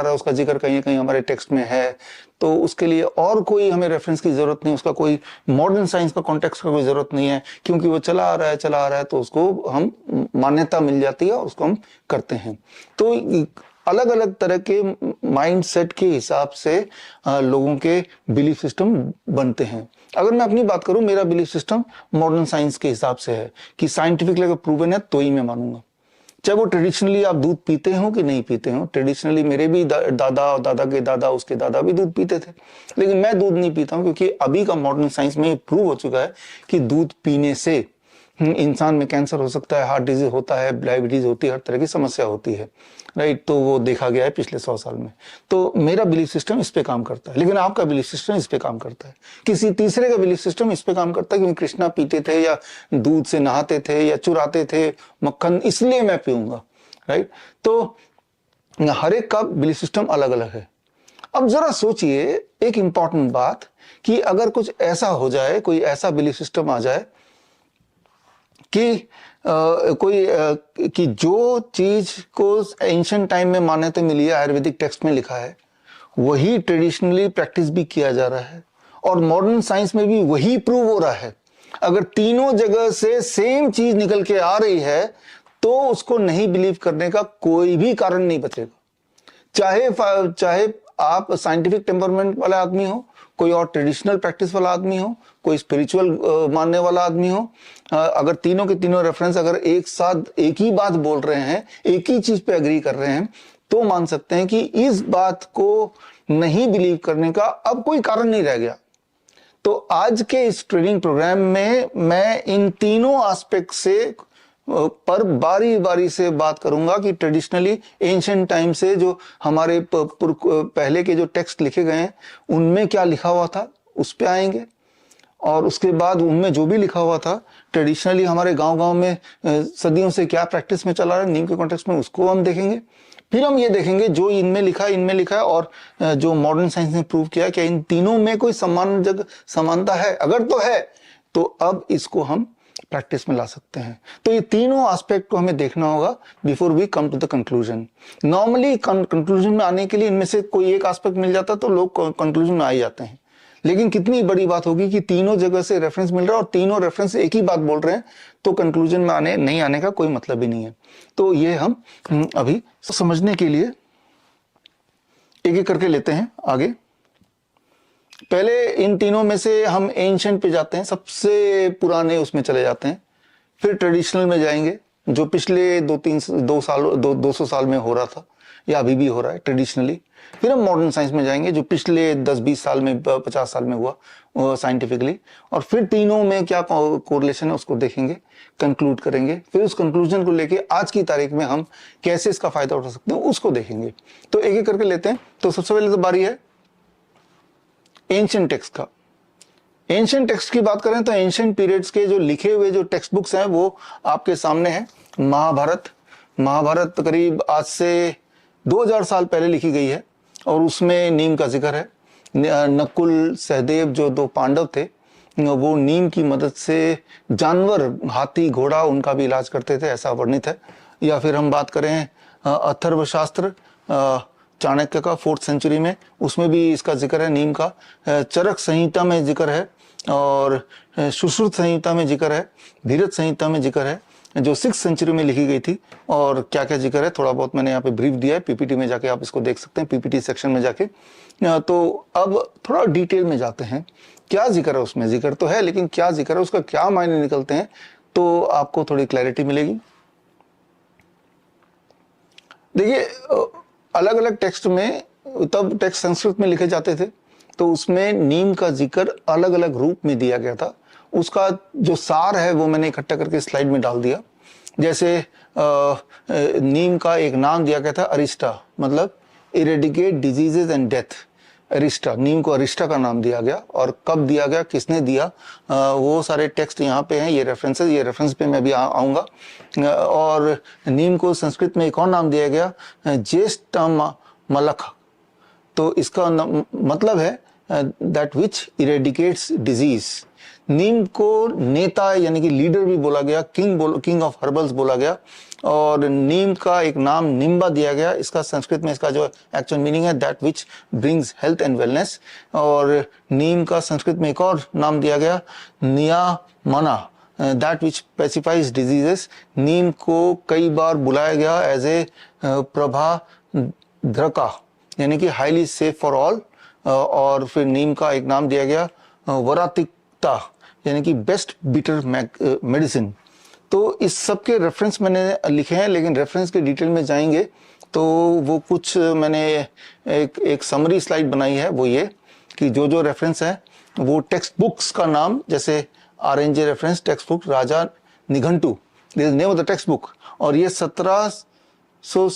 है, उसका जिक्र कहीं कहीं हमारे टेक्स्ट में है। तो उसके लिए और कोई हमें रेफरेंस की जरूरत नहीं, उसका कोई मॉडर्न साइंस का कॉन्टेक्स्ट का कोई जरूरत नहीं है, क्योंकि वो चला आ रहा है तो उसको हम मान्यता मिल जाती है और उसको हम करते हैं। तो अलग अलग तरह के माइंड सेट के हिसाब से लोगों के बिलीफ सिस्टम बनते हैं। अगर मैं अपनी बात करूं, मेरा बिलीफ सिस्टम मॉडर्न साइंस के हिसाब से है कि साइंटिफिकली अगर प्रूवन है तो ही मैं मानूंगा। चाहे वो ट्रेडिशनली आप दूध पीते हो कि नहीं पीते हो। ट्रेडिशनली मेरे भी दादा और दादा के दादा उसके दादा भी दूध पीते थे, लेकिन मैं दूध नहीं पीता हूं क्योंकि अभी का मॉडर्न साइंस में प्रूव हो चुका है कि दूध पीने से इंसान में कैंसर हो सकता है, हार्ट डिजीज होता है, डायबिटीज होती है, हर तरह की समस्या होती है, राइट। तो वो देखा गया है पिछले 100 साल में। तो मेरा बिलीफ सिस्टम इस पे काम करता है, लेकिन आपका बिलीफ सिस्टम इस पे काम करता है, किसी तीसरे का बिलीफ सिस्टम इस पे काम करता है, क्योंकि कृष्णा पीते थे या दूध से नहाते थे या चुराते थे मक्खन, इसलिए मैं पीऊंगा, राइट। तो हर एक का बिलीफ सिस्टम अलग अलग है। अब जरा सोचिए एक इंपॉर्टेंट बात, कि अगर कुछ ऐसा हो जाए, कोई ऐसा बिलीफ सिस्टम आ जाए कि कि जो चीज को एंशिएंट टाइम में मान्यता मिली है, आयुर्वेदिक टेक्स्ट में लिखा है, वही ट्रेडिशनली प्रैक्टिस भी किया जा रहा है और मॉडर्न साइंस में भी वही प्रूव हो रहा है। अगर तीनों जगह से सेम चीज निकल के आ रही है तो उसको नहीं बिलीव करने का कोई भी कारण नहीं बचेगा। चाहे आप साइंटिफिक टेम्परमेंट वाला आदमी हो, कोई और ट्रेडिशनल प्रैक्टिस वाला आदमी हो, कोई स्पिरिचुअल मानने वाला आदमी हो, अगर तीनों के तीनों रेफरेंस अगर एक साथ एक ही बात बोल रहे हैं, एक ही चीज पे एग्री कर रहे हैं, तो मान सकते हैं कि इस बात को नहीं बिलीव करने का अब कोई कारण नहीं रह गया। तो आज के इस ट्रेनिंग प्रोग्राम में मैं इन तीनों एस्पेक्ट से पर बारी बारी से बात करूंगा कि ट्रेडिशनली एंशिएंट टाइम से जो हमारे पहले के जो टेक्स्ट लिखे गए हैं उनमें क्या लिखा हुआ था उस पे आएंगे, और उसके बाद उनमें जो भी लिखा हुआ था ट्रेडिशनली हमारे गांव-गांव में सदियों से क्या प्रैक्टिस में चला रहा है नीम के कॉन्टेक्स्ट में, उसको हम देखेंगे। फिर हम ये देखेंगे जो इनमें लिखा है और जो मॉडर्न साइंस ने प्रूव किया कि इन तीनों में कोई समानता है, अगर तो है तो अब इसको हम प्रैक्टिस में ला सकते हैं। तो ये तीनों एस्पेक्ट को हमें देखना होगा before we come to the conclusion. Normally conclusion में आने के लिए इनमें से कोई एक एस्पेक्ट मिल जाता तो लोग कंक्लूजन में आ ही जाते हैं, लेकिन कितनी बड़ी बात होगी कि तीनों जगह से रेफरेंस मिल रहा है और तीनों रेफरेंस एक ही बात बोल रहे हैं, तो कंक्लूजन में नहीं आने का कोई मतलब ही नहीं है। तो ये हम अभी समझने के लिए एक एक करके लेते हैं आगे। पहले इन तीनों में से हम एंशिएंट पे जाते हैं, सबसे पुराने उसमें चले जाते हैं, फिर ट्रेडिशनल में जाएंगे जो पिछले 200 साल में हो रहा था या अभी भी हो रहा है ट्रेडिशनली। फिर हम मॉडर्न साइंस में जाएंगे जो पिछले 10-20 साल में 50 साल में हुआ साइंटिफिकली, और फिर तीनों में क्या कोरिलेशन है उसको देखेंगे, कंक्लूड करेंगे। फिर उस कंक्लूजन को लेके आज की तारीख में हम कैसे इसका फायदा उठा सकते हैं उसको देखेंगे। तो एक एक करके लेते हैं। तो सबसे पहले तो बारी है एंशिएंट टेक्स्ट का। एंशिएंट टेक्स्ट की बात करें तो एंशिएंट पीरियड्स के जो लिखे हुए जो टेक्स्ट बुक्स हैं वो आपके सामने है। महाभारत करीब आज से 2000 साल पहले लिखी गई है और उसमें नीम का जिक्र है। नकुल सहदेव जो दो पांडव थे वो नीम की मदद से जानवर, हाथी, घोड़ा, उनका भी इलाज करते थे, ऐसा वर्णित है। या फिर हम बात करें अथर्वशास्त्र चाणक्य का 4th सेंचुरी में, उसमें भी इसका जिक्र है नीम का। चरक संहिता में जिक्र है और सुश्रुत संहिता में जिक्र है, धीरज संहिता में जिक्र है जो 6th सेंचुरी में लिखी गई थी। और क्या क्या जिक्र है थोड़ा बहुत मैंने यहाँ पे ब्रीफ दिया है, पीपीटी में जाके आप इसको देख सकते हैं, पीपीटी सेक्शन में जाके। तो अब थोड़ा डिटेल में जाते हैं, क्या जिक्र है उसमें। जिक्र तो है लेकिन क्या जिक्र है, उसका क्या मायने निकलते हैं, तो आपको थोड़ी क्लैरिटी मिलेगी। देखिए अलग अलग टेक्स्ट में, तब टेक्स्ट संस्कृत में लिखे जाते थे तो उसमें नीम का जिक्र अलग अलग रूप में दिया गया था। उसका जो सार है वो मैंने इकट्ठा करके स्लाइड में डाल दिया। जैसे नीम का एक नाम दिया गया था अरिस्टा, मतलब इरेडिकेट डिजीजेज एंड डेथ। अरिस्टा, नीम को अरिस्टा का नाम दिया गया, और कब दिया गया, किसने दिया, वो सारे टेक्स्ट यहाँ पे हैं, ये रेफरेंस पे मैं भी आऊँगा। और नीम को संस्कृत में एक और नाम दिया गया ज्येष्ठमलख। तो इसका मतलब है दैट विच इरेडिकेट्स डिजीज। नीम को नेता यानी कि लीडर भी बोला गया, किंग ऑफ हर्बल्स बोला गया। और नीम का एक नाम निम्बा दिया गया, इसका संस्कृत में इसका जो एक्चुअल मीनिंग है that which brings health and wellness. और नीम का संस्कृत में एक और नाम दिया गया नियामना, दैट विच पेसिफाइज डिजीजेस। नीम को कई बार बुलाया गया एज ए प्रभाद्रका यानी कि हाईली सेफ फॉर ऑल। और फिर नीम का एक नाम दिया गया वरातिकता यानी कि बेस्ट बिटर मेडिसिन। तो इस सब के रेफरेंस मैंने लिखे हैं, लेकिन रेफरेंस के डिटेल में जाएंगे तो वो कुछ मैंने एक समरी स्लाइड बनाई है, वो ये कि जो जो रेफरेंस है वो टेक्स्ट बुक्स का नाम, जैसे RNJ reference text book Raja Nighantu, this is name of the text book, और ये 1700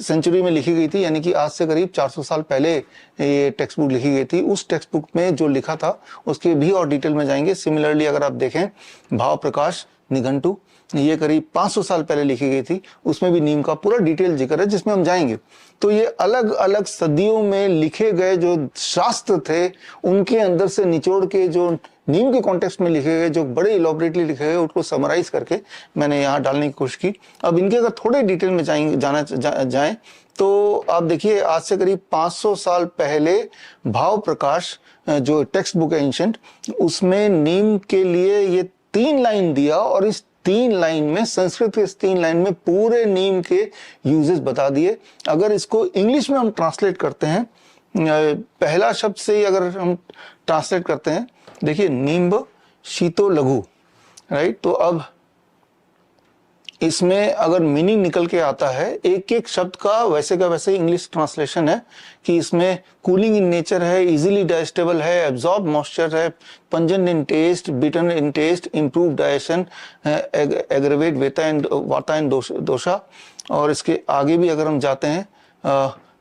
सेंचुरी में लिखी गई थी, यानी कि आज से करीब 400 साल पहले ये टेक्स्ट बुक लिखी गई थी। उस टेक्स्ट बुक में जो लिखा था उसके भी और डिटेल में जाएंगे। सिमिलरली अगर आप देखें भाव प्रकाश निघंटु, ये करीब 500 साल पहले लिखी गई थी, उसमें भी नीम का पूरा डिटेल जिक्र है जिसमें हम जाएंगे। तो ये अलग अलग सदियों में लिखे गए जो शास्त्र थे उनके अंदर से निचोड़ के जो नीम के कॉन्टेक्स्ट में लिखे गए, जो बड़े इलॉबरेटली लिखे गए, उसको समराइज करके मैंने यहाँ डालने की कोशिश की। अब इनके अगर थोड़े डिटेल में जाएं तो आप देखिए आज से करीब 500 साल पहले भाव प्रकाश जो टेक्स्ट बुक है एंशिएंट, उसमें नीम के लिए ये 3 लाइन दिया, और इस 3 लाइन में, संस्कृत के इस 3 लाइन में पूरे नीम के यूजेस बता दिए। अगर इसको इंग्लिश में हम ट्रांसलेट करते हैं, पहला शब्द से ही अगर हम ट्रांसलेट करते हैं, देखिए नींब शीतो लघु, राइट। तो अब इसमें अगर मीनिंग निकल के आता है एक एक शब्द का, वैसे का वैसे इंग्लिश ट्रांसलेशन है कि इसमें कूलिंग इन नेचर है, इजीली डाइजेस्टेबल है, एब्जॉर्ब मॉइस्चर है, pungent in taste, bitter in taste, improve digestion, aggravate vata and dosha. और इसके आगे भी अगर हम जाते हैं,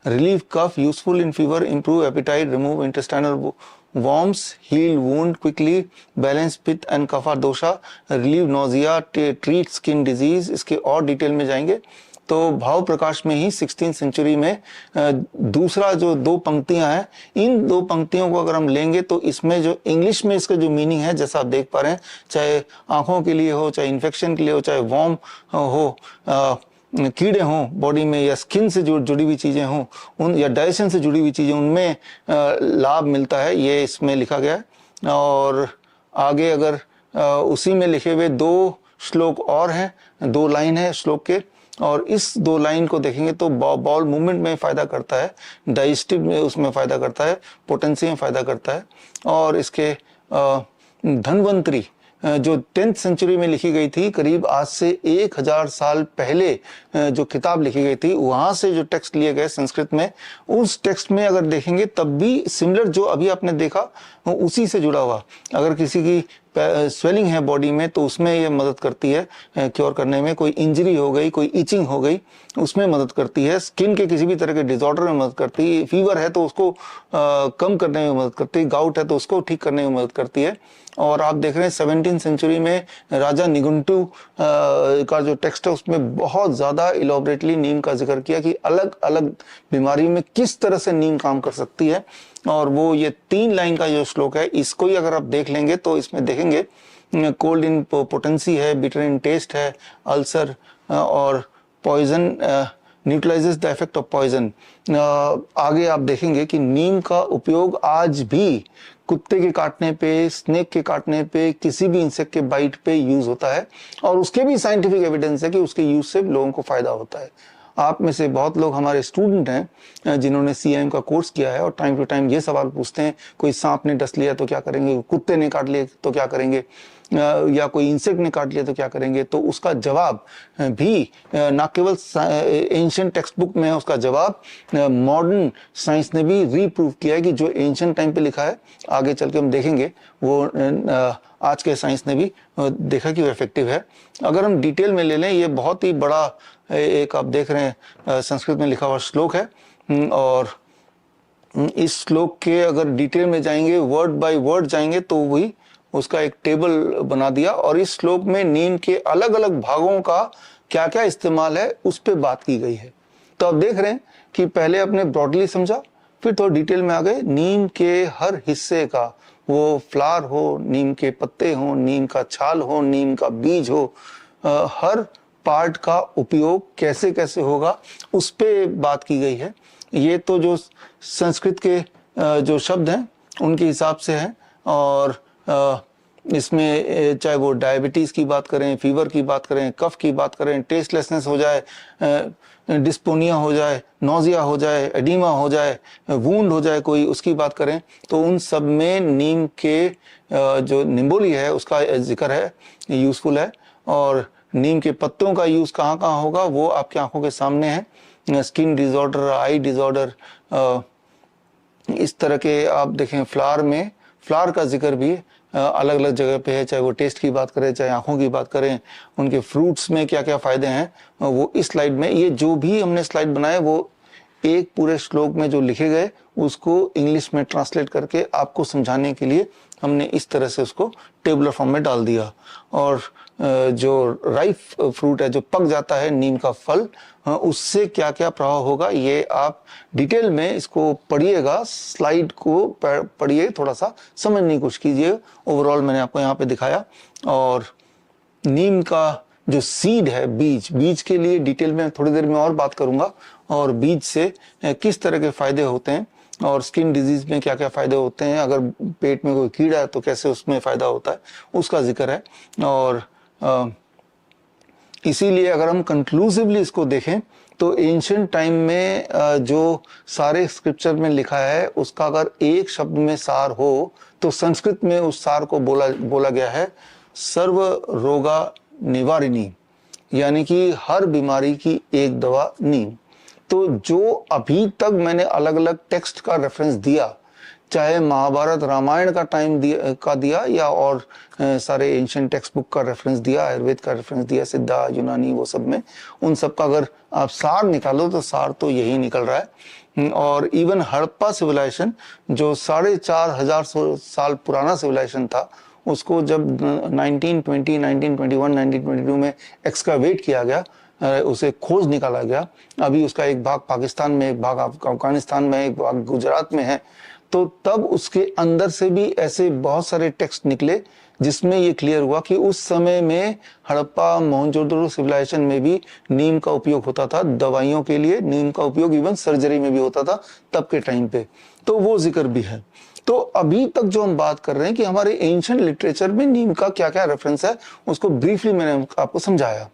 relieve kapha, useful in fever, improve appetite, remove intestinal worms, heal wound quickly, balance pit and kapha dosha, relieve nausea, treat skin disease। इसके और डिटेल में जाएंगे तो भाव प्रकाश में ही 16th सेंचुरी में दूसरा जो 2 पंक्तियां हैं, इन 2 पंक्तियों को अगर हम लेंगे तो इसमें जो इंग्लिश में इसका जो मीनिंग है, जैसा आप देख पा रहे हैं, चाहे आंखों के लिए हो, चाहे इन्फेक्शन के लिए हो, चाहे वॉर्म हो, कीड़े हों बॉडी में, या स्किन से जुड़ी हुई चीजें हों, उन या डाइजेशन से जुड़ी हुई चीजें, उनमें लाभ मिलता है, ये इसमें लिखा गया है। और आगे अगर उसी में लिखे हुए 2 श्लोक और हैं, 2 लाइन है श्लोक के, और इस 2 लाइन को देखेंगे तो बाउल मूवमेंट में फायदा करता है, डाइजेस्टिव में उसमें फायदा करता है, पोटेंसी में फायदा करता है। और इसके धन्वंतरी जो 10th सेंचुरी में लिखी गई थी, करीब आज से 1000 साल पहले जो किताब लिखी गई थी, वहां से जो टेक्स्ट लिए गए संस्कृत में, उस टेक्स्ट में अगर देखेंगे तब भी सिमिलर जो अभी आपने देखा उसी से जुड़ा हुआ। अगर किसी की स्वेलिंग है बॉडी में तो उसमें ये मदद करती है क्योर करने में, कोई इंजरी हो गई, कोई इचिंग हो गई, उसमें मदद करती है, स्किन के किसी भी तरह के डिसऑर्डर में मदद करती है, फीवर है तो उसको कम करने में मदद करती है, गाउट है तो उसको ठीक करने में मदद करती है। और आप देख रहे हैं 17th सेंचुरी में राजा निघंटु का जो टेक्स्ट है उसमें बहुत ज्यादा इलॉबरेटली नीम का जिक्र किया कि अलग अलग बीमारी में किस तरह से नीम काम कर सकती है। और वो ये 3 लाइन का जो श्लोक है, इसको ही अगर आप देख लेंगे तो इसमें देखेंगे कोल्ड इन पोटेंसी है, बिटर इन टेस्ट है, अल्सर और poison, neutralises the effect of poison. आगे आप देखेंगे कि नीम का उपयोग आज भी कुत्ते के काटने पे, स्नेक के काटने पे, किसी भी इंसेक्ट के बाइट पे यूज होता है, और उसके भी साइंटिफिक एविडेंस है कि उसके यूज से लोगों को फायदा होता है। आप में से बहुत लोग हमारे स्टूडेंट हैं जिन्होंने CIM का कोर्स किया है, और टाइम टू टाइम ये सवाल पूछते हैं, कोई सांप ने डस लिया तो क्या करेंगे, कुत्ते ने काट लिया तो क्या करेंगे, या कोई इंसेक्ट ने काट लिया तो क्या करेंगे। तो उसका जवाब भी ना केवल एंशिएंट टेक्स्ट बुक में है, उसका जवाब मॉडर्न साइंस ने भी रीप्रूव किया है कि जो एंशिएंट टाइम पे लिखा है, आगे चल के हम देखेंगे वो आज के साइंस ने भी देखा कि वो इफेक्टिव है। अगर हम डिटेल में ले लें, ये बहुत ही बड़ा एक आप देख रहे हैं संस्कृत में लिखा हुआ श्लोक है, और इस श्लोक के अगर डिटेल में जाएंगे, वर्ड बाय वर्ड जाएंगे, तो वही उसका एक टेबल बना दिया, और इस श्लोक में नीम के अलग अलग भागों का क्या क्या इस्तेमाल है उस पर बात की गई है। तो आप देख रहे हैं कि पहले आपने ब्रॉडली समझा, फिर थोड़ा डिटेल में आ गए। नीम के हर हिस्से का, वो फ्लावर हो, नीम के पत्ते हो, नीम का छाल हो, नीम का बीज हो, हर पार्ट का उपयोग कैसे कैसे होगा उस पे बात की गई है। ये तो जो संस्कृत के जो शब्द हैं उनके हिसाब से है, और इसमें चाहे वो डायबिटीज की बात करें, फीवर की बात करें, कफ की बात करें, टेस्टलेसनेस हो जाए, डिस्पोनिया हो जाए, नोजिया हो जाए, एडिमा हो जाए, वूंड हो जाए कोई, उसकी बात करें, तो उन सब में नीम के जो निम्बोली है उसका जिक्र है, यूजफुल है। और नीम के पत्तों का यूज कहाँ कहाँ होगा वो आपकी आंखों के सामने है। स्किन डिसऑर्डर, आई डिसऑर्डर, इस तरह के आप देखें फ्लावर में, फ्लावर का जिक्र भी अलग अलग जगह पे है, चाहे वो टेस्ट की बात करें, चाहे आंखों की बात करें, उनके फ्रूट्स में क्या क्या फायदे हैं, वो इस स्लाइड में, ये जो भी हमने स्लाइड बनाए वो एक पूरे श्लोक में जो लिखे गए उसको इंग्लिश में ट्रांसलेट करके आपको समझाने के लिए हमने इस तरह से उसको टेबुलर फॉर्म में डाल दिया। और जो राइप फ्रूट है, जो पक जाता है नीम का फल, उससे क्या क्या प्रभाव होगा ये आप डिटेल में इसको पढ़िएगा, स्लाइड को पढ़िए, थोड़ा सा समझने की कोशिश कीजिए। ओवरऑल मैंने आपको यहाँ पे दिखाया। और नीम का जो सीड है, बीज के लिए डिटेल में थोड़ी देर में और बात करूंगा, और बीज से किस तरह के फायदे होते हैं, और स्किन डिजीज में क्या क्या फायदे होते हैं, अगर पेट में कोई कीड़ा है तो कैसे उसमें फायदा होता है, उसका जिक्र है। और इसीलिए अगर हम कंक्लूसिवली इसको देखें तो एंशिएंट टाइम में जो सारे स्क्रिप्चर में लिखा है उसका अगर एक शब्द में सार हो तो संस्कृत में उस सार को बोला गया है सर्व रोगा निवारिणी, यानी कि हर बीमारी की एक दवा नीम। तो जो अभी तक मैंने अलग अलग टेक्स्ट का रेफरेंस दिया, चाहे महाभारत रामायण का टाइम दिया या और सारे एंशिएंट टेक्स्ट बुक का रेफरेंस दिया, आयुर्वेद का रेफरेंस दिया, सिद्धा, यूनानी, वो सब में, उन सब का अगर आप सार निकालो तो सार तो यही निकल रहा है। और इवन हड़प्पा सिविलाइजेशन जो 4,500 साल पुराना सिविलाइजेशन था, उसको जब 1920, 1921, 1922 में एक्सकावेट किया गया, उसे खोज निकाला गया, अभी उसका एक भाग पाकिस्तान में, एक भाग अफगानिस्तान में, एक भाग गुजरात में है, तो तब उसके अंदर से भी ऐसे बहुत सारे टेक्स्ट निकले जिसमें ये क्लियर हुआ कि उस समय में हड़प्पा मोहनजोदड़ो सिविलाइजेशन में भी नीम का उपयोग होता था दवाइयों के लिए, नीम का उपयोग इवन सर्जरी में भी होता था तब के टाइम पे, तो वो जिक्र भी है। तो अभी तक जो हम बात कर रहे हैं कि हमारे एंशिएंट लिटरेचर में नीम का क्या क्या रेफरेंस है, उसको ब्रीफली मैंने आपको समझाया।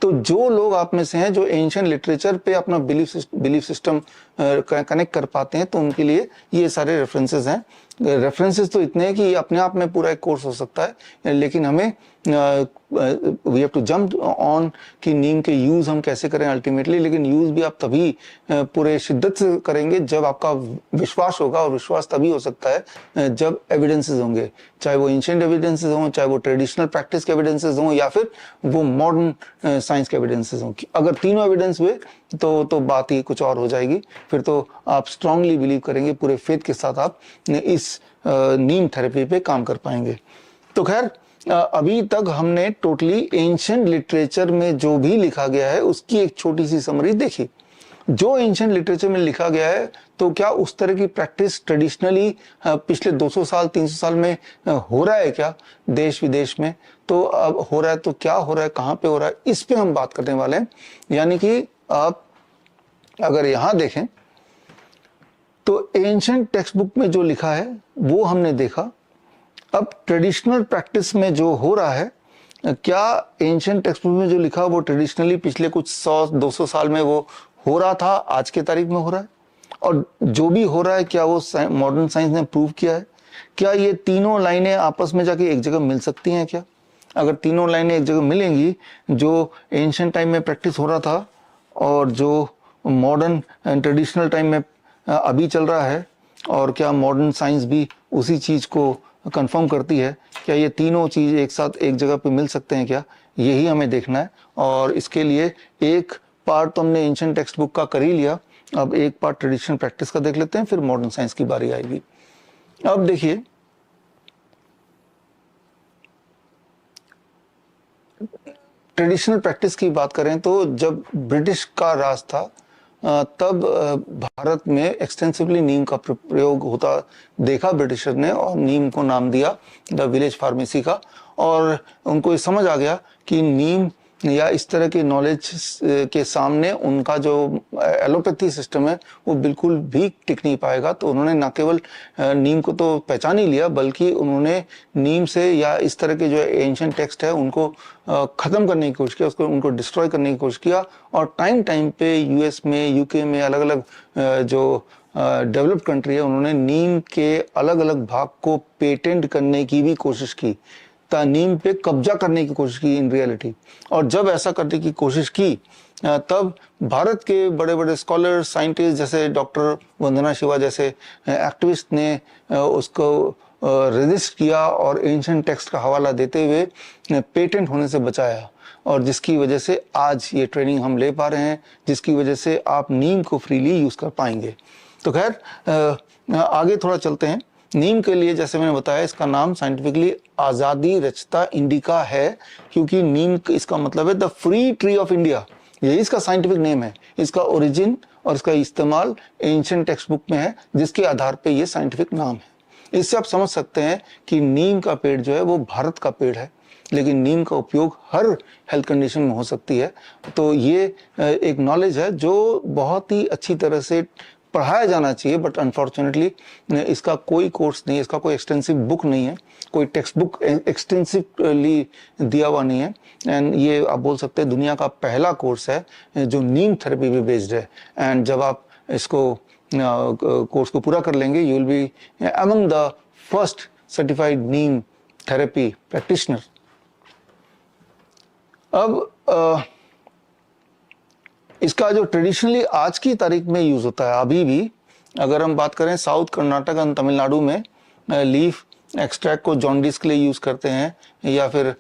तो जो लोग आप में से हैं जो एंशिएंट लिटरेचर पे अपना बिलीफ सिस्टम कनेक्ट कर पाते हैं, तो उनके लिए ये सारे रेफरेंसेस हैं। रेफरेंसेस तो इतने हैं कि अपने आप में पूरा एक कोर्स हो सकता है, लेकिन हमें we have to jump on कि नीम के यूज हम कैसे करें अल्टीमेटली, लेकिन यूज भी आप तभी पूरे शिद्दत से करेंगे जब आपका विश्वास होगा, और विश्वास तभी हो सकता है जब एविडेंसेस होंगे, चाहे वो एंशिएंट एविडेंसेस हों, चाहे वो ट्रेडिशनल प्रैक्टिस के एविडेंसेस हों, या फिर वो मॉडर्न साइंस के एविडेंसेस हों। अगर तीनों एविडेंस हुए तो बात ही कुछ और हो जाएगी, फिर तो आप स्ट्रांगली बिलीव करेंगे, पूरे फेथ के साथ आप इस नीम थेरेपी पे काम कर पाएंगे। तो खैर अभी तक हमने टोटली एंशिएंट लिटरेचर में जो भी लिखा गया है उसकी एक छोटी सी समरी देखी। जो एंशिएंट लिटरेचर में लिखा गया है, तो क्या उस तरह की प्रैक्टिस ट्रेडिशनली पिछले 200 साल 300 साल में हो रहा है क्या देश विदेश में? तो अब हो रहा है तो क्या हो रहा है, कहाँ पे हो रहा है, इस पे हम बात करने वाले हैं। यानी कि आप अगर यहाँ देखें तो एंशिएंट टेक्स्ट बुक में जो लिखा है वो हमने देखा। अब ट्रेडिशनल प्रैक्टिस में जो हो रहा है, क्या एंशिएंट टेक्स्ट बुक में जो लिखा वो ट्रेडिशनली पिछले कुछ 100-200 साल में वो हो रहा था, आज के तारीख में हो रहा है? और जो भी हो रहा है क्या वो मॉडर्न साइंस ने प्रूव किया है? क्या ये तीनों लाइनें आपस में जाके एक जगह मिल सकती हैं क्या? अगर तीनों लाइनें एक जगह मिलेंगी, जो एंशिएंट टाइम में प्रैक्टिस हो रहा था और जो मॉडर्न ट्रेडिशनल टाइम में अभी चल रहा है, और क्या मॉडर्न साइंस भी उसी चीज को कंफर्म करती है, क्या ये तीनों चीज एक साथ एक जगह पे मिल सकते हैं क्या? यही हमें देखना है। और इसके लिए एक पार्ट तो हमने एंशिएंट टेक्स्ट बुक का कर ही लिया, अब एक पार्ट ट्रेडिशनल प्रैक्टिस का देख लेते हैं, फिर मॉडर्न साइंस की बारी आएगी। अब देखिए, ट्रेडिशनल प्रैक्टिस की बात करें तो जब ब्रिटिश का राज था तब भारत में एक्सटेंसिवली नीम का प्रयोग होता देखा ब्रिटिशर ने, और नीम को नाम दिया द विलेज फार्मेसी का। और उनको ये समझ आ गया कि नीम या इस तरह के नॉलेज के सामने उनका जो एलोपैथी सिस्टम है वो बिल्कुल भी टिक नहीं पाएगा। तो उन्होंने न केवल नीम को तो पहचान ही लिया, बल्कि उन्होंने नीम से या इस तरह के जो एंशिएंट टेक्स्ट है उनको ख़त्म करने की कोशिश किया, उनको डिस्ट्रॉय करने की कोशिश किया। और टाइम पे यूएस में, यूके में, अलग अलग जो डेवलप्ड कंट्री है, उन्होंने नीम के अलग अलग भाग को पेटेंट करने की भी कोशिश की, नीम पे कब्जा करने की कोशिश की इन रियलिटी। और जब ऐसा करने की कोशिश की तब भारत के बड़े बड़े स्कॉलर, साइंटिस्ट जैसे डॉक्टर वंदना शिवा जैसे एक्टिविस्ट ने उसको रेजिस्ट किया और एंशिएंट टेक्स्ट का हवाला देते हुए पेटेंट होने से बचाया, और जिसकी वजह से आज ये ट्रेनिंग हम ले पा रहे हैं, जिसकी वजह से आप नीम को फ्रीली यूज़ कर पाएंगे। तो खैर आगे थोड़ा चलते हैं। नीम के लिए जैसे मैंने बताया, इसका नाम साइंटिफिकली आज़ादी रचता इंडिका है, क्योंकि नीम इसका मतलब है the free tree of India, यही इसका साइंटिफिक नेम है। इसका ओरिजिन और इसका इस्तेमाल एंशिएंट टेक्स्ट बुक में है, जिसके आधार पे ये साइंटिफिक नाम है। इससे आप समझ सकते हैं कि नीम का पेड़ जो है वो भारत का पेड़ है, लेकिन नीम का उपयोग हर हेल्थ कंडीशन में हो सकती है। तो ये एक नॉलेज है जो बहुत ही अच्छी तरह से पढ़ाया जाना चाहिए, बट अनफॉर्चुनेटली इसका कोई कोर्स नहीं है, इसका कोई एक्सटेंसिव बुक नहीं है, कोई टेक्स्ट बुक एक्सटेंसिवली दिया हुआ नहीं है। एंड ये आप बोल सकते हैं दुनिया का पहला कोर्स है जो नीम थेरेपी पे बेस्ड है। एंड जब आप इसको कोर्स को पूरा कर लेंगे, you will be among the first certified neem therapy practitioner. अब इसका जो ट्रेडिशनली आज की तारीख में यूज होता है, अभी भी अगर हम बात करें साउथ कर्नाटक और तमिलनाडु में, लीफ एक्सट्रैक्ट को जॉन्डिस के लिए यूज करते हैं, या फिर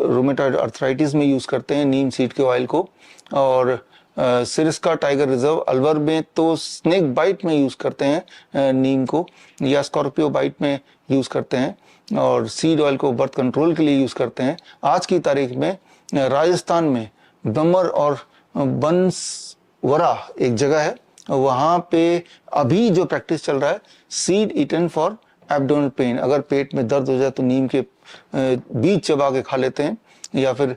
रूमेटॉइड अर्थराइटिस में यूज करते हैं नीम सीड के ऑयल को। और सिरिस्का टाइगर रिजर्व अलवर में तो स्नेक बाइट में यूज करते हैं नीम को, या स्कॉर्पियो बाइट में यूज करते हैं, और सीड ऑयल को बर्थ कंट्रोल के लिए यूज करते हैं। आज की तारीख में राजस्थान में दमर और बंसवरा एक जगह है, वहाँ पे अभी जो प्रैक्टिस चल रहा है, seed eaten for abdominal pain. अगर पेट में दर्द हो जाए तो नीम के बीज चबा के खा लेते हैं, या फिर